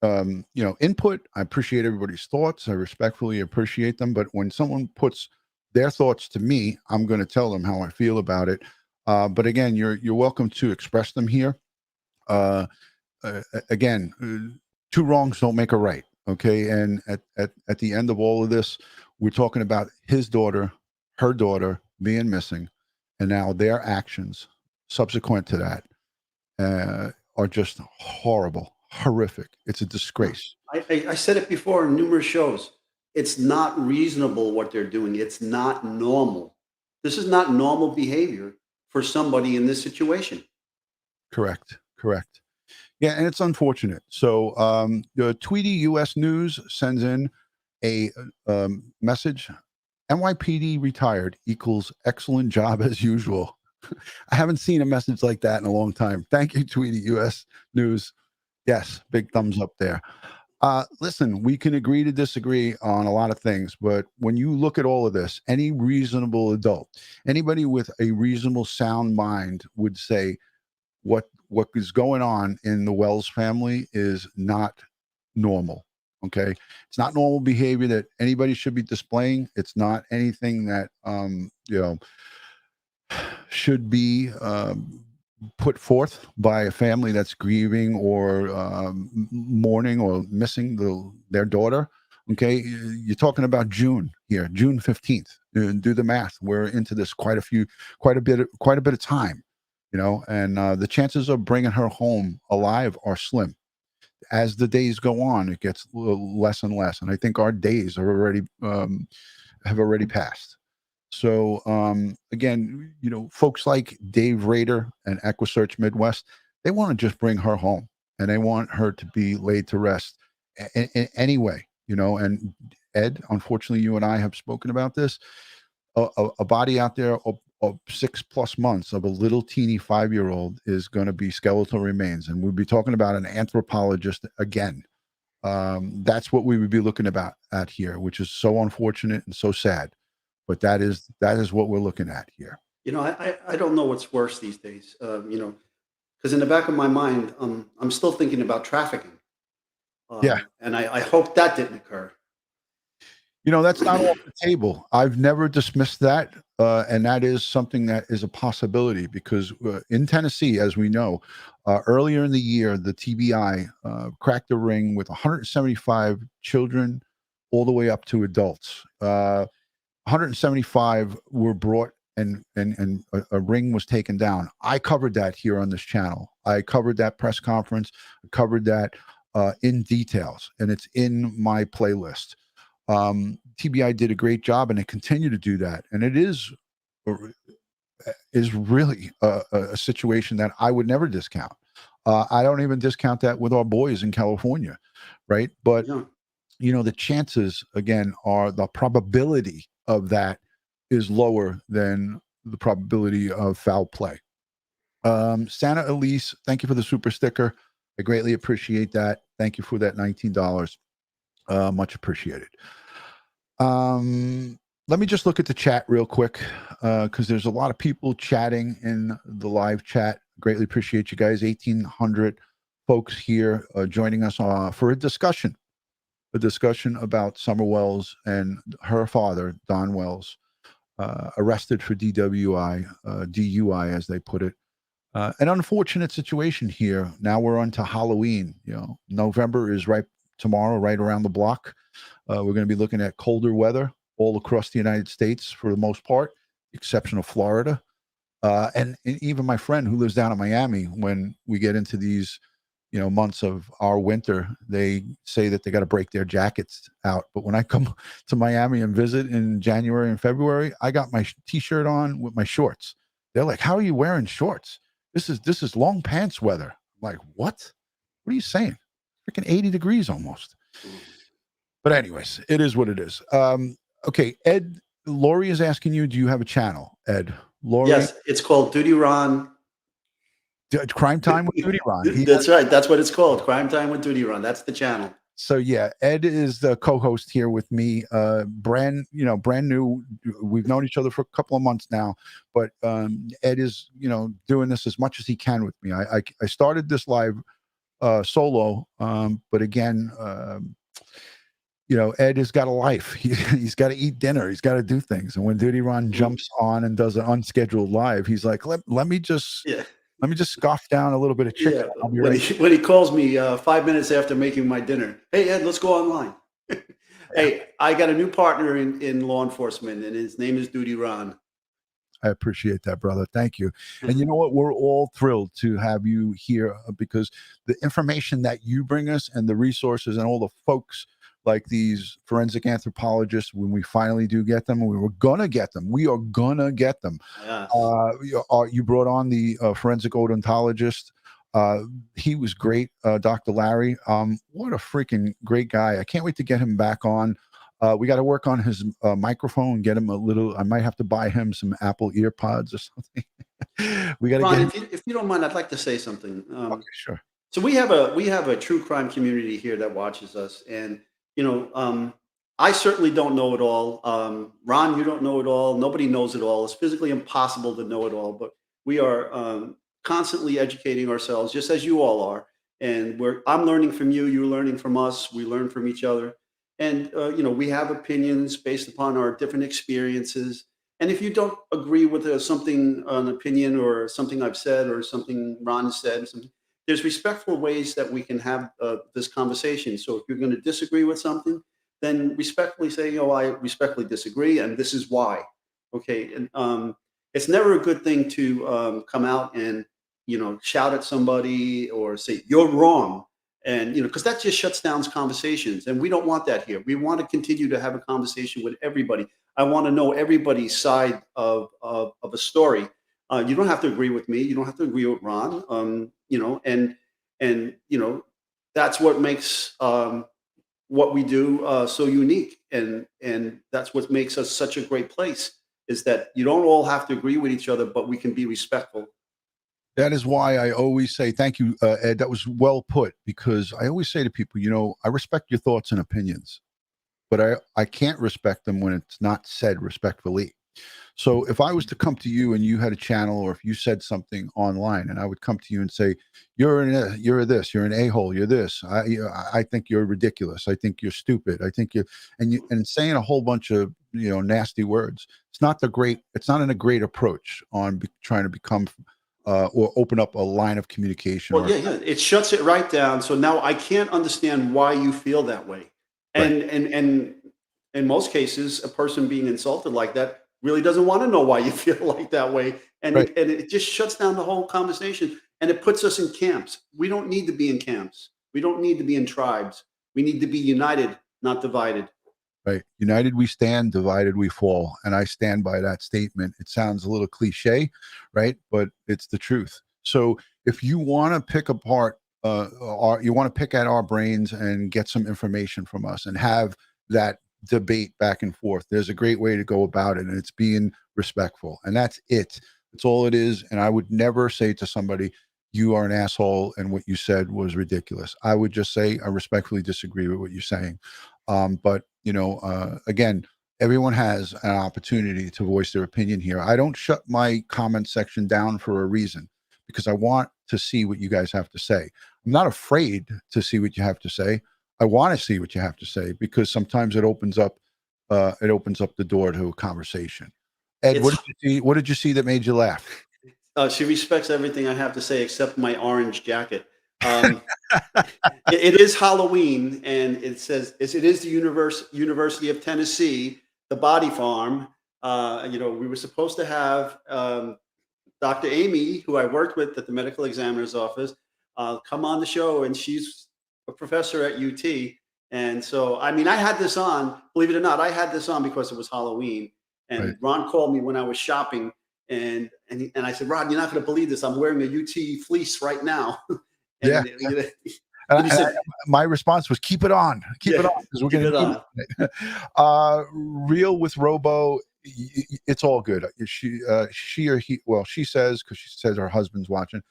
input. I appreciate everybody's thoughts. I respectfully appreciate them. But when someone puts their thoughts to me, I'm going to tell them how I feel about it. But again, you're welcome to express them here. Again, 2 wrongs don't make a right. Okay. And at the end of all of this, we're talking about his daughter, her daughter being missing, and now their actions subsequent to that are just horrible, horrific. It's a disgrace. I said it before in numerous shows. It's not reasonable what they're doing. It's not normal. This is not normal behavior for somebody in this situation. Correct. Yeah, and it's unfortunate. So the Tweety US News sends in a message. NYPD retired equals excellent job as usual. I haven't seen a message like that in a long time. Thank you, Tweety US News. Yes, big thumbs up there. Listen, we can agree to disagree on a lot of things, but when you look at all of this, any reasonable adult, anybody with a reasonable sound mind would say what is going on in the Wells family is not normal. Okay. It's not normal behavior that anybody should be displaying. It's not anything that, should be put forth by a family that's grieving or mourning or missing their daughter. Okay. You're talking about June here, June 15th. Do the math. We're into this quite a bit of time, and the chances of bringing her home alive are slim. As the days go on, it gets less and less. And I think our days are already have already passed. So again, folks like Dave Rader and EquiSearch Midwest, they want to just bring her home and they want her to be laid to rest in any way, and Ed, unfortunately, you and I have spoken about this. A body out there of 6+ months of a little teeny 5-year-old is going to be skeletal remains, and we'll be talking about an anthropologist again. That's what we would be looking at here, which is so unfortunate and so sad, but that is what we're looking at here. I don't know what's worse these days. Because in the back of my mind, I'm still thinking about trafficking. Yeah. And I hope that didn't occur. That's not off the table. I've never dismissed that. And that is something that is a possibility because in Tennessee, as we know, earlier in the year, the TBI cracked a ring with 175 children all the way up to adults. 175 were brought and a ring was taken down. I covered that here on this channel. I covered that press conference, covered that in details, and it's in my playlist. TBI did a great job and they continue to do that. And it is really a situation that I would never discount. I don't even discount that with our boys in California. Right. But, the chances, again, are the probability of that is lower than the probability of foul play. Santa Elise, thank you for the super sticker. I greatly appreciate that. Thank you for that $19. Much appreciated. Let me just look at the chat real quick because there's a lot of people chatting in the live chat. Greatly appreciate you guys. 1,800 folks here joining us for a discussion about Summer Wells and her father, Don Wells, arrested for DUI, as they put it. An unfortunate situation here. Now we're on to Halloween. November is tomorrow, right around the block. We're going to be looking at colder weather all across the United States for the most part, exception of Florida. And even my friend who lives down in Miami, when we get into these, months of our winter, they say that they got to break their jackets out. But when I come to Miami and visit in January and February, I got my t-shirt on with my shorts. They're like, "How are you wearing shorts? This is long pants weather." I'm like, what? What are you saying? Freaking 80 degrees almost. But anyways, it is what it is. Okay, Ed, Lori is asking you, do you have a channel, Ed? Lori? Yes, it's called DutyRon. Crime Time with DutyRon. That's right. That's what it's called. Crime Time with DutyRon. That's the channel. So yeah, Ed is the co-host here with me. Brand new. We've known each other for a couple of months now, but Ed is doing this as much as he can with me. I started this live solo, but again, Ed has got a life. He's got to eat dinner. He's got to do things. And when DutyRon jumps on and does an unscheduled live, he's like, let me just scoff down a little bit of chicken. I'll be ready. When he calls me 5 minutes after making my dinner, "Hey Ed, let's go online." Hey, I got a new partner in law enforcement, and his name is DutyRon. I appreciate that, brother. Thank you. And you know what? We're all thrilled to have you here because the information that you bring us and the resources and all the folks like these forensic anthropologists, when we finally do get them, we are going to get them. Yes. You brought on the forensic odontologist. He was great, Dr. Larry. What a freaking great guy. I can't wait to get him back on. We got to work on his microphone, get him I might have to buy him some Apple EarPods or something. We got to Ron, if you don't mind, I'd like to say something. Okay, sure. So we have a true crime community here that watches us, and I certainly don't know it all. Ron, you don't know it all. Nobody knows it all. It's physically impossible to know it all, but we are constantly educating ourselves, just as you all are. And I'm learning from you. You're learning from us. We learn from each other. And, we have opinions based upon our different experiences. And if you don't agree with an opinion or something I've said or something Ron said, there's respectful ways that we can have this conversation. So if you're going to disagree with something, then respectfully say, I respectfully disagree, and this is why. Okay. And it's never a good thing to come out and, shout at somebody or say, "You're wrong." And, because that just shuts down conversations. And we don't want that here. We want to continue to have a conversation with everybody. I want to know everybody's side of a story. You don't have to agree with me. You don't have to agree with Ron. And that's what makes what we do so unique, and that's what makes us such a great place. Is that you don't all have to agree with each other, but we can be respectful. That is why I always say thank you, Ed. That was well put, because I always say to people, I respect your thoughts and opinions, but I can't respect them when it's not said respectfully. So if I was to come to you and you had a channel, or if you said something online and I would come to you and say, you're this, you're an a-hole, you're this, I think you're ridiculous, I think you're stupid, I think and saying a whole bunch of nasty words, it's not in a great approach on trying to become or open up a line of communication. Well, yeah, it shuts it right down. So now I can't understand why you feel that way. And in most cases, a person being insulted like that really doesn't want to know why you feel like that way. And it just shuts down the whole conversation, and it puts us in camps. We don't need to be in camps. We don't need to be in tribes. We need to be united, not divided. Right. United we stand, divided we fall. And I stand by that statement. It sounds a little cliche, right? But it's the truth. So if you want to pick apart, you want to pick at our brains and get some information from us and have that debate back and forth, there's a great way to go about it. And it's being respectful. And that's it. That's all it is. And I would never say to somebody, you are an asshole and what you said was ridiculous. I would just say, I respectfully disagree with what you're saying. But again, everyone has an opportunity to voice their opinion here. I don't shut my comment section down for a reason, because I want to see what you guys have to say. I'm not afraid to see what you have to say. I want to see what you have to say, because sometimes it opens up the door to a conversation. Ed, what did you see that made you laugh? She respects everything I have to say except my orange jacket. It is Halloween, and it says it is the University of Tennessee, the Body Farm. We were supposed to have Dr. Amy, who I worked with at the medical examiner's office, come on the show, and she's a professor at UT. And so, I had this on, believe it or not, I had this on because it was Halloween. And right. Ron called me when I was shopping, and I said, Ron, you're not going to believe this. I'm wearing a UT fleece right now. And my response was, keep it on, keep it on, because we're going to keep it on. Real with Robo, it's all good. She or he, well, she says, because she says her husband's watching,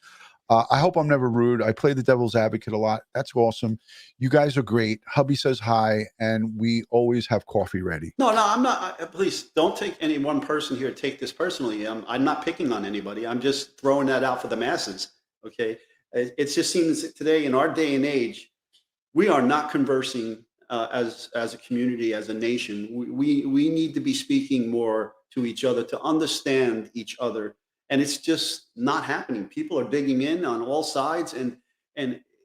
I hope I'm never rude. I play the devil's advocate a lot. That's awesome. You guys are great. Hubby says hi, and we always have coffee ready. No, I'm not. Please don't take any one person here. Take this personally. I'm not picking on anybody. I'm just throwing that out for the masses. Okay. It just seems today, in our day and age, we are not conversing as a community, as a nation. We need to be speaking more to each other, to understand each other. And it's just not happening. People are digging in on all sides, and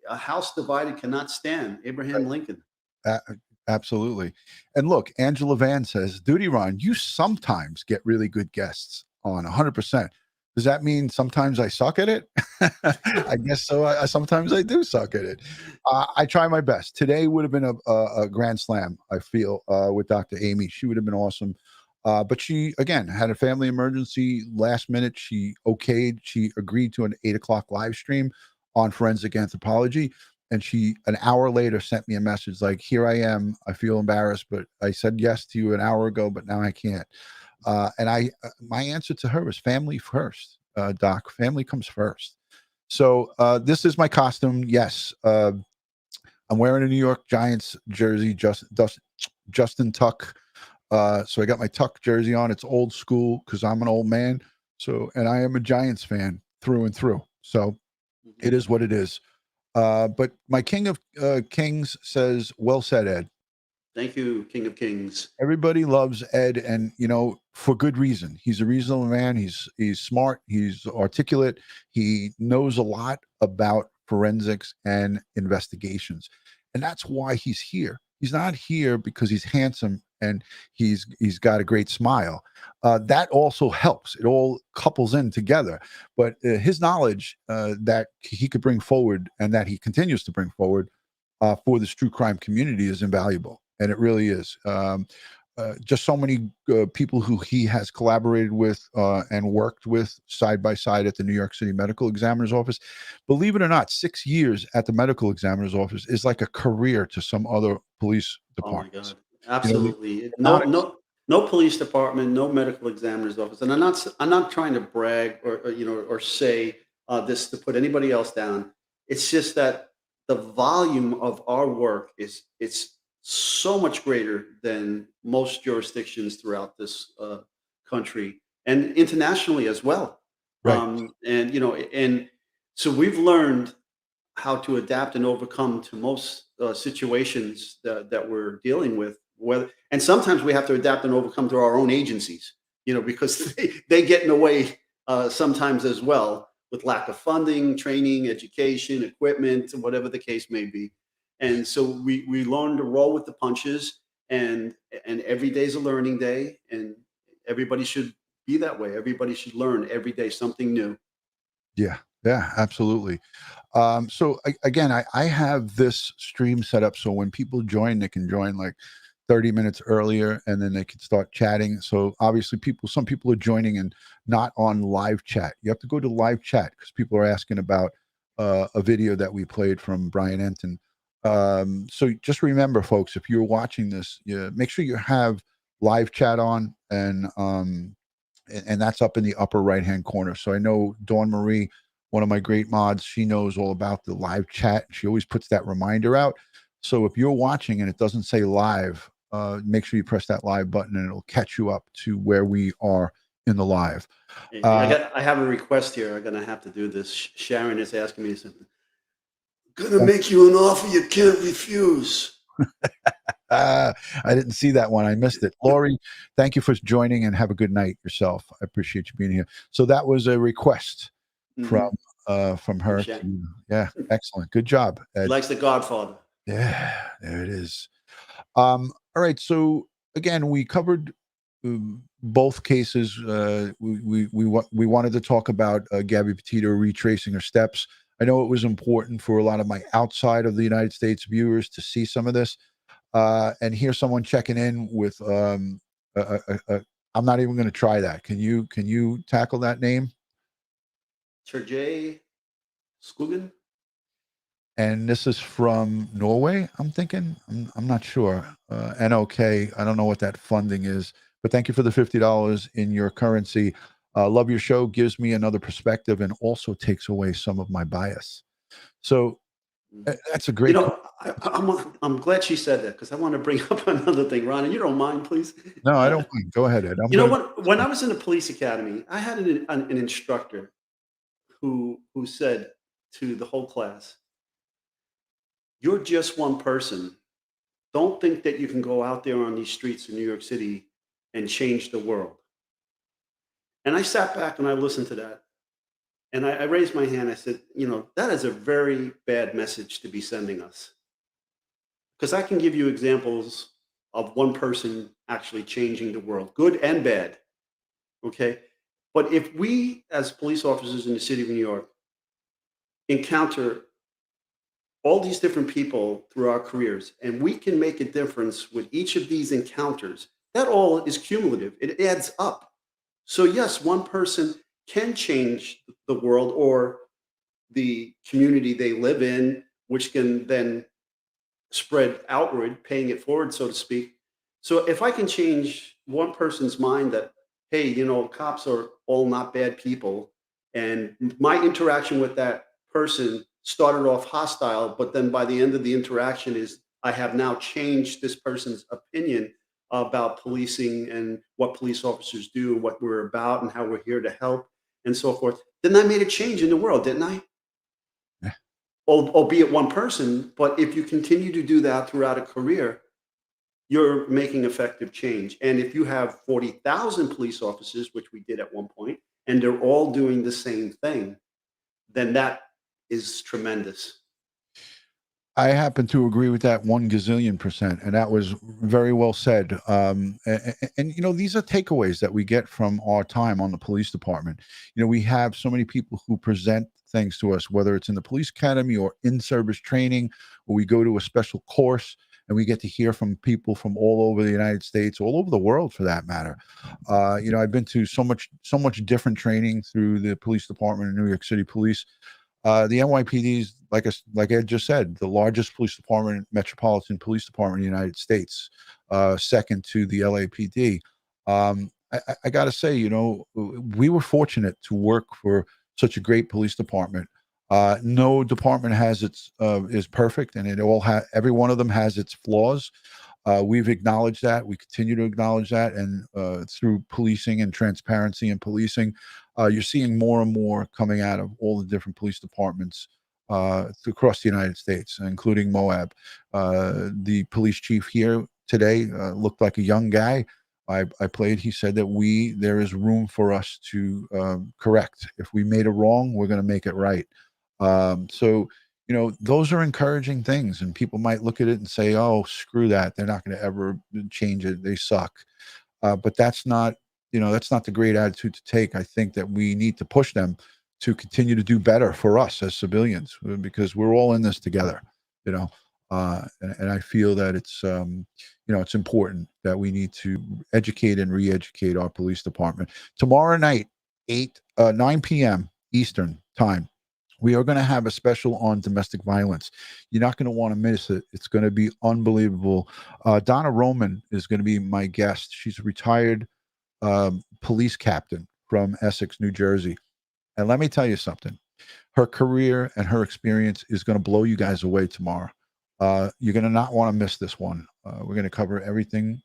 a house divided cannot stand. Abraham Lincoln. Absolutely. And look, Angela Van says, DutyRon, you sometimes get really good guests on 100%. Does that mean sometimes I suck at it? I guess so. Sometimes I do suck at it. I try my best. Today would have been a grand slam, I feel, with Dr. Amy. She would have been awesome. But she, again, had a family emergency last minute. She agreed to an 8 o'clock live stream on forensic anthropology. And she, an hour later, sent me a message like, here I am. I feel embarrassed, but I said yes to you an hour ago, but now I can't. And my answer to her was family first, Doc. Family comes first. So this is my costume. Yes. I'm wearing a New York Giants jersey, Justin Tuck. So I got my Tuck jersey on. It's old school because I'm an old man. So, and I am a Giants fan through and through. So it is what it is. But my King of Kings says, well said, Ed. Thank you, King of Kings. Everybody loves Ed, and for good reason. He's a reasonable man. He's smart. He's articulate. He knows a lot about forensics and investigations, and that's why he's here. He's not here because he's handsome and he's got a great smile. That also helps. It all couples in together. But his knowledge that he could bring forward and that he continues to bring forward for this true crime community is invaluable. And it really is. just so many people who he has collaborated with and worked with side by side at the New York City Medical Examiner's Office. Believe it or not, 6 years at the Medical Examiner's Office is like a career to some other police Oh my departments. God. Absolutely. amount No police department, no medical examiner's office. And I'm not trying to brag or say this to put anybody else down. It's just that the volume of our work it's so much greater than most jurisdictions throughout this country and internationally as well. Right. And so we've learned how to adapt and overcome to most situations that we're dealing with. And sometimes we have to adapt and overcome to our own agencies, because they get in the way sometimes as well with lack of funding, training, education, equipment, whatever the case may be. And so we learn to roll with the punches, and every day's a learning day, and everybody should be that way. Everybody should learn every day something new. Yeah, absolutely. So again, I have this stream set up so when people join, they can join like 30 minutes earlier, and then they can start chatting. So obviously some people are joining and not on live chat. You have to go to live chat because people are asking about a video that we played from Brian Enton. So just remember, folks, if you're watching this, make sure you have live chat on, and that's up in the upper right hand corner. So I know Dawn Marie, one of my great mods, she knows all about the live chat. She always puts that reminder out. So if you're watching and it doesn't say live, make sure you press that live button and it'll catch you up to where we are in the live. I have a request here. I'm going to have to do this. Sharon is asking me something. Gonna make you an offer you can't refuse. I didn't see that one. I missed it. Lori, thank you for joining, and have a good night yourself. I appreciate you being here. So that was a request from her. Yeah, excellent. Good job, Ed. She likes The Godfather. Yeah, there it is. All right. So again, we covered both cases. We wanted to talk about Gabby Petito retracing her steps. I know it was important for a lot of my outside of the United States viewers to see some of this. And here's someone checking in with I'm not even going to try that. Can you tackle that name? Terje Skogen. And this is from Norway, I'm thinking. I'm not sure. NOK, I don't know what that funding is, but thank you for the $50 in your currency. Love your show, gives me another perspective, and also takes away some of my bias. So that's a great. I'm glad she said that, because I want to bring up another thing, Ron, and you don't mind, please? No, I don't mind. Go ahead, Ed. When I was in the police academy, I had an instructor who said to the whole class, "You're just one person. Don't think that you can go out there on these streets in New York City and change the world." And I sat back and I listened to that. And I raised my hand. I said, that is a very bad message to be sending us. Because I can give you examples of one person actually changing the world, good and bad. Okay. But if we, as police officers in the city of New York, encounter all these different people through our careers, and we can make a difference with each of these encounters, that all is cumulative. It adds up. So yes, one person can change the world or the community they live in, which can then spread outward, paying it forward, so to speak. So if I can change one person's mind that, hey, cops are all not bad people, and my interaction with that person started off hostile, but then by the end of the interaction is I have now changed this person's opinion about policing and what police officers do, what we're about, and how we're here to help, and so forth, then I made a change in the world, didn't I? Yeah. Albeit one person, but if you continue to do that throughout a career, you're making effective change. And if you have 40,000 police officers, which we did at one point, and they're all doing the same thing, then that is tremendous. I happen to agree with that 1 gazillion %, and that was very well said. And these are takeaways that we get from our time on the police department. We have so many people who present things to us, whether it's in the police academy or in-service training, or we go to a special course, and we get to hear from people from all over the United States, all over the world for that matter. I've been to so much different training through the police department in New York City Police. The NYPD is, like Ed just said, the largest police department, metropolitan police department in the United States, second to the LAPD. I got to say, we were fortunate to work for such a great police department. No department has is perfect, and every one of them has its flaws. We've acknowledged that. We continue to acknowledge that, and through policing and transparency in policing, you're seeing more and more coming out of all the different police departments across the United States, including Moab. The police chief here today looked like a young guy. He said that there is room for us to correct. If we made it wrong, we're going to make it right. So those are encouraging things, and people might look at it and say, oh, screw that. They're not going to ever change it. They suck. But that's not the great attitude to take. I think that we need to push them to continue to do better for us as civilians, because we're all in this together, and I feel that it's important that we need to educate and re-educate our police department. Tomorrow night, 9 p.m. Eastern time, we are going to have a special on domestic violence. You're not going to want to miss it. It's going to be unbelievable. Donna Roman is going to be my guest. She's a retired police captain from Essex, New Jersey. And let me tell you something. Her career and her experience is going to blow you guys away tomorrow. You're going to not want to miss this one. We're going to cover everything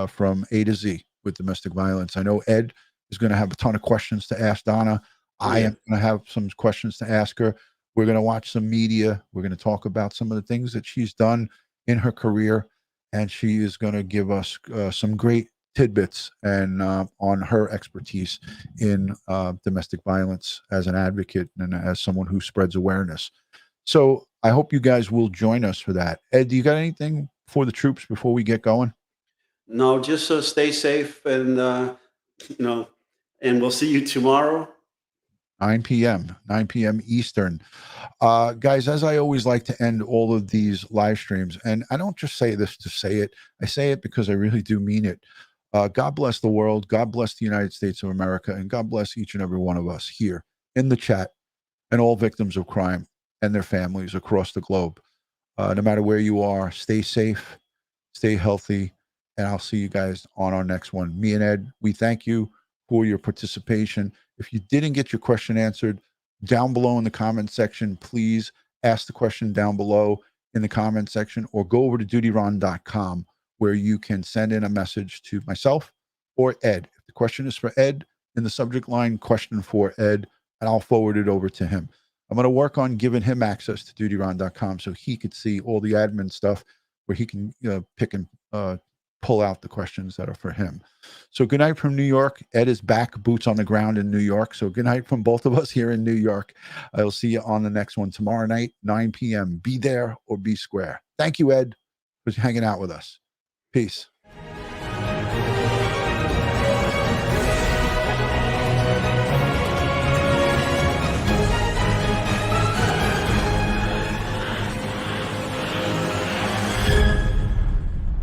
from A to Z with domestic violence. I know Ed is going to have a ton of questions to ask Donna. I am going to have some questions to ask her. We're going to watch some media. We're going to talk about some of the things that she's done in her career, and she is going to give us some great tidbits and on her expertise in domestic violence as an advocate and as someone who spreads awareness. So I hope you guys will join us for that. Ed, do you got anything for the troops before we get going? No, just stay safe, and and we'll see you tomorrow. 9 p.m. Eastern. Guys, as I always like to end all of these live streams, and I don't just say this to say it, I say it because I really do mean it. God bless the world, God bless the United States of America, and God bless each and every one of us here in the chat, and all victims of crime and their families across the globe. No matter where you are, stay safe, stay healthy, and I'll see you guys on our next one. Me and Ed, we thank you for your participation. If you didn't get your question answered, down below in the comment section, please ask the question down below in the comment section, or go over to DutyRon.com, where you can send in a message to myself or Ed. If the question is for Ed, in the subject line, question for Ed, and I'll forward it over to him. I'm going to work on giving him access to DutyRon.com so he could see all the admin stuff where he can pick and pull out the questions that are for him. So good night from New York. Ed is back, boots on the ground in New York. So good night from both of us here in New York. I'll see you on the next one tomorrow night, 9 p.m. Be there or be square. Thank you, Ed, for hanging out with us. Peace.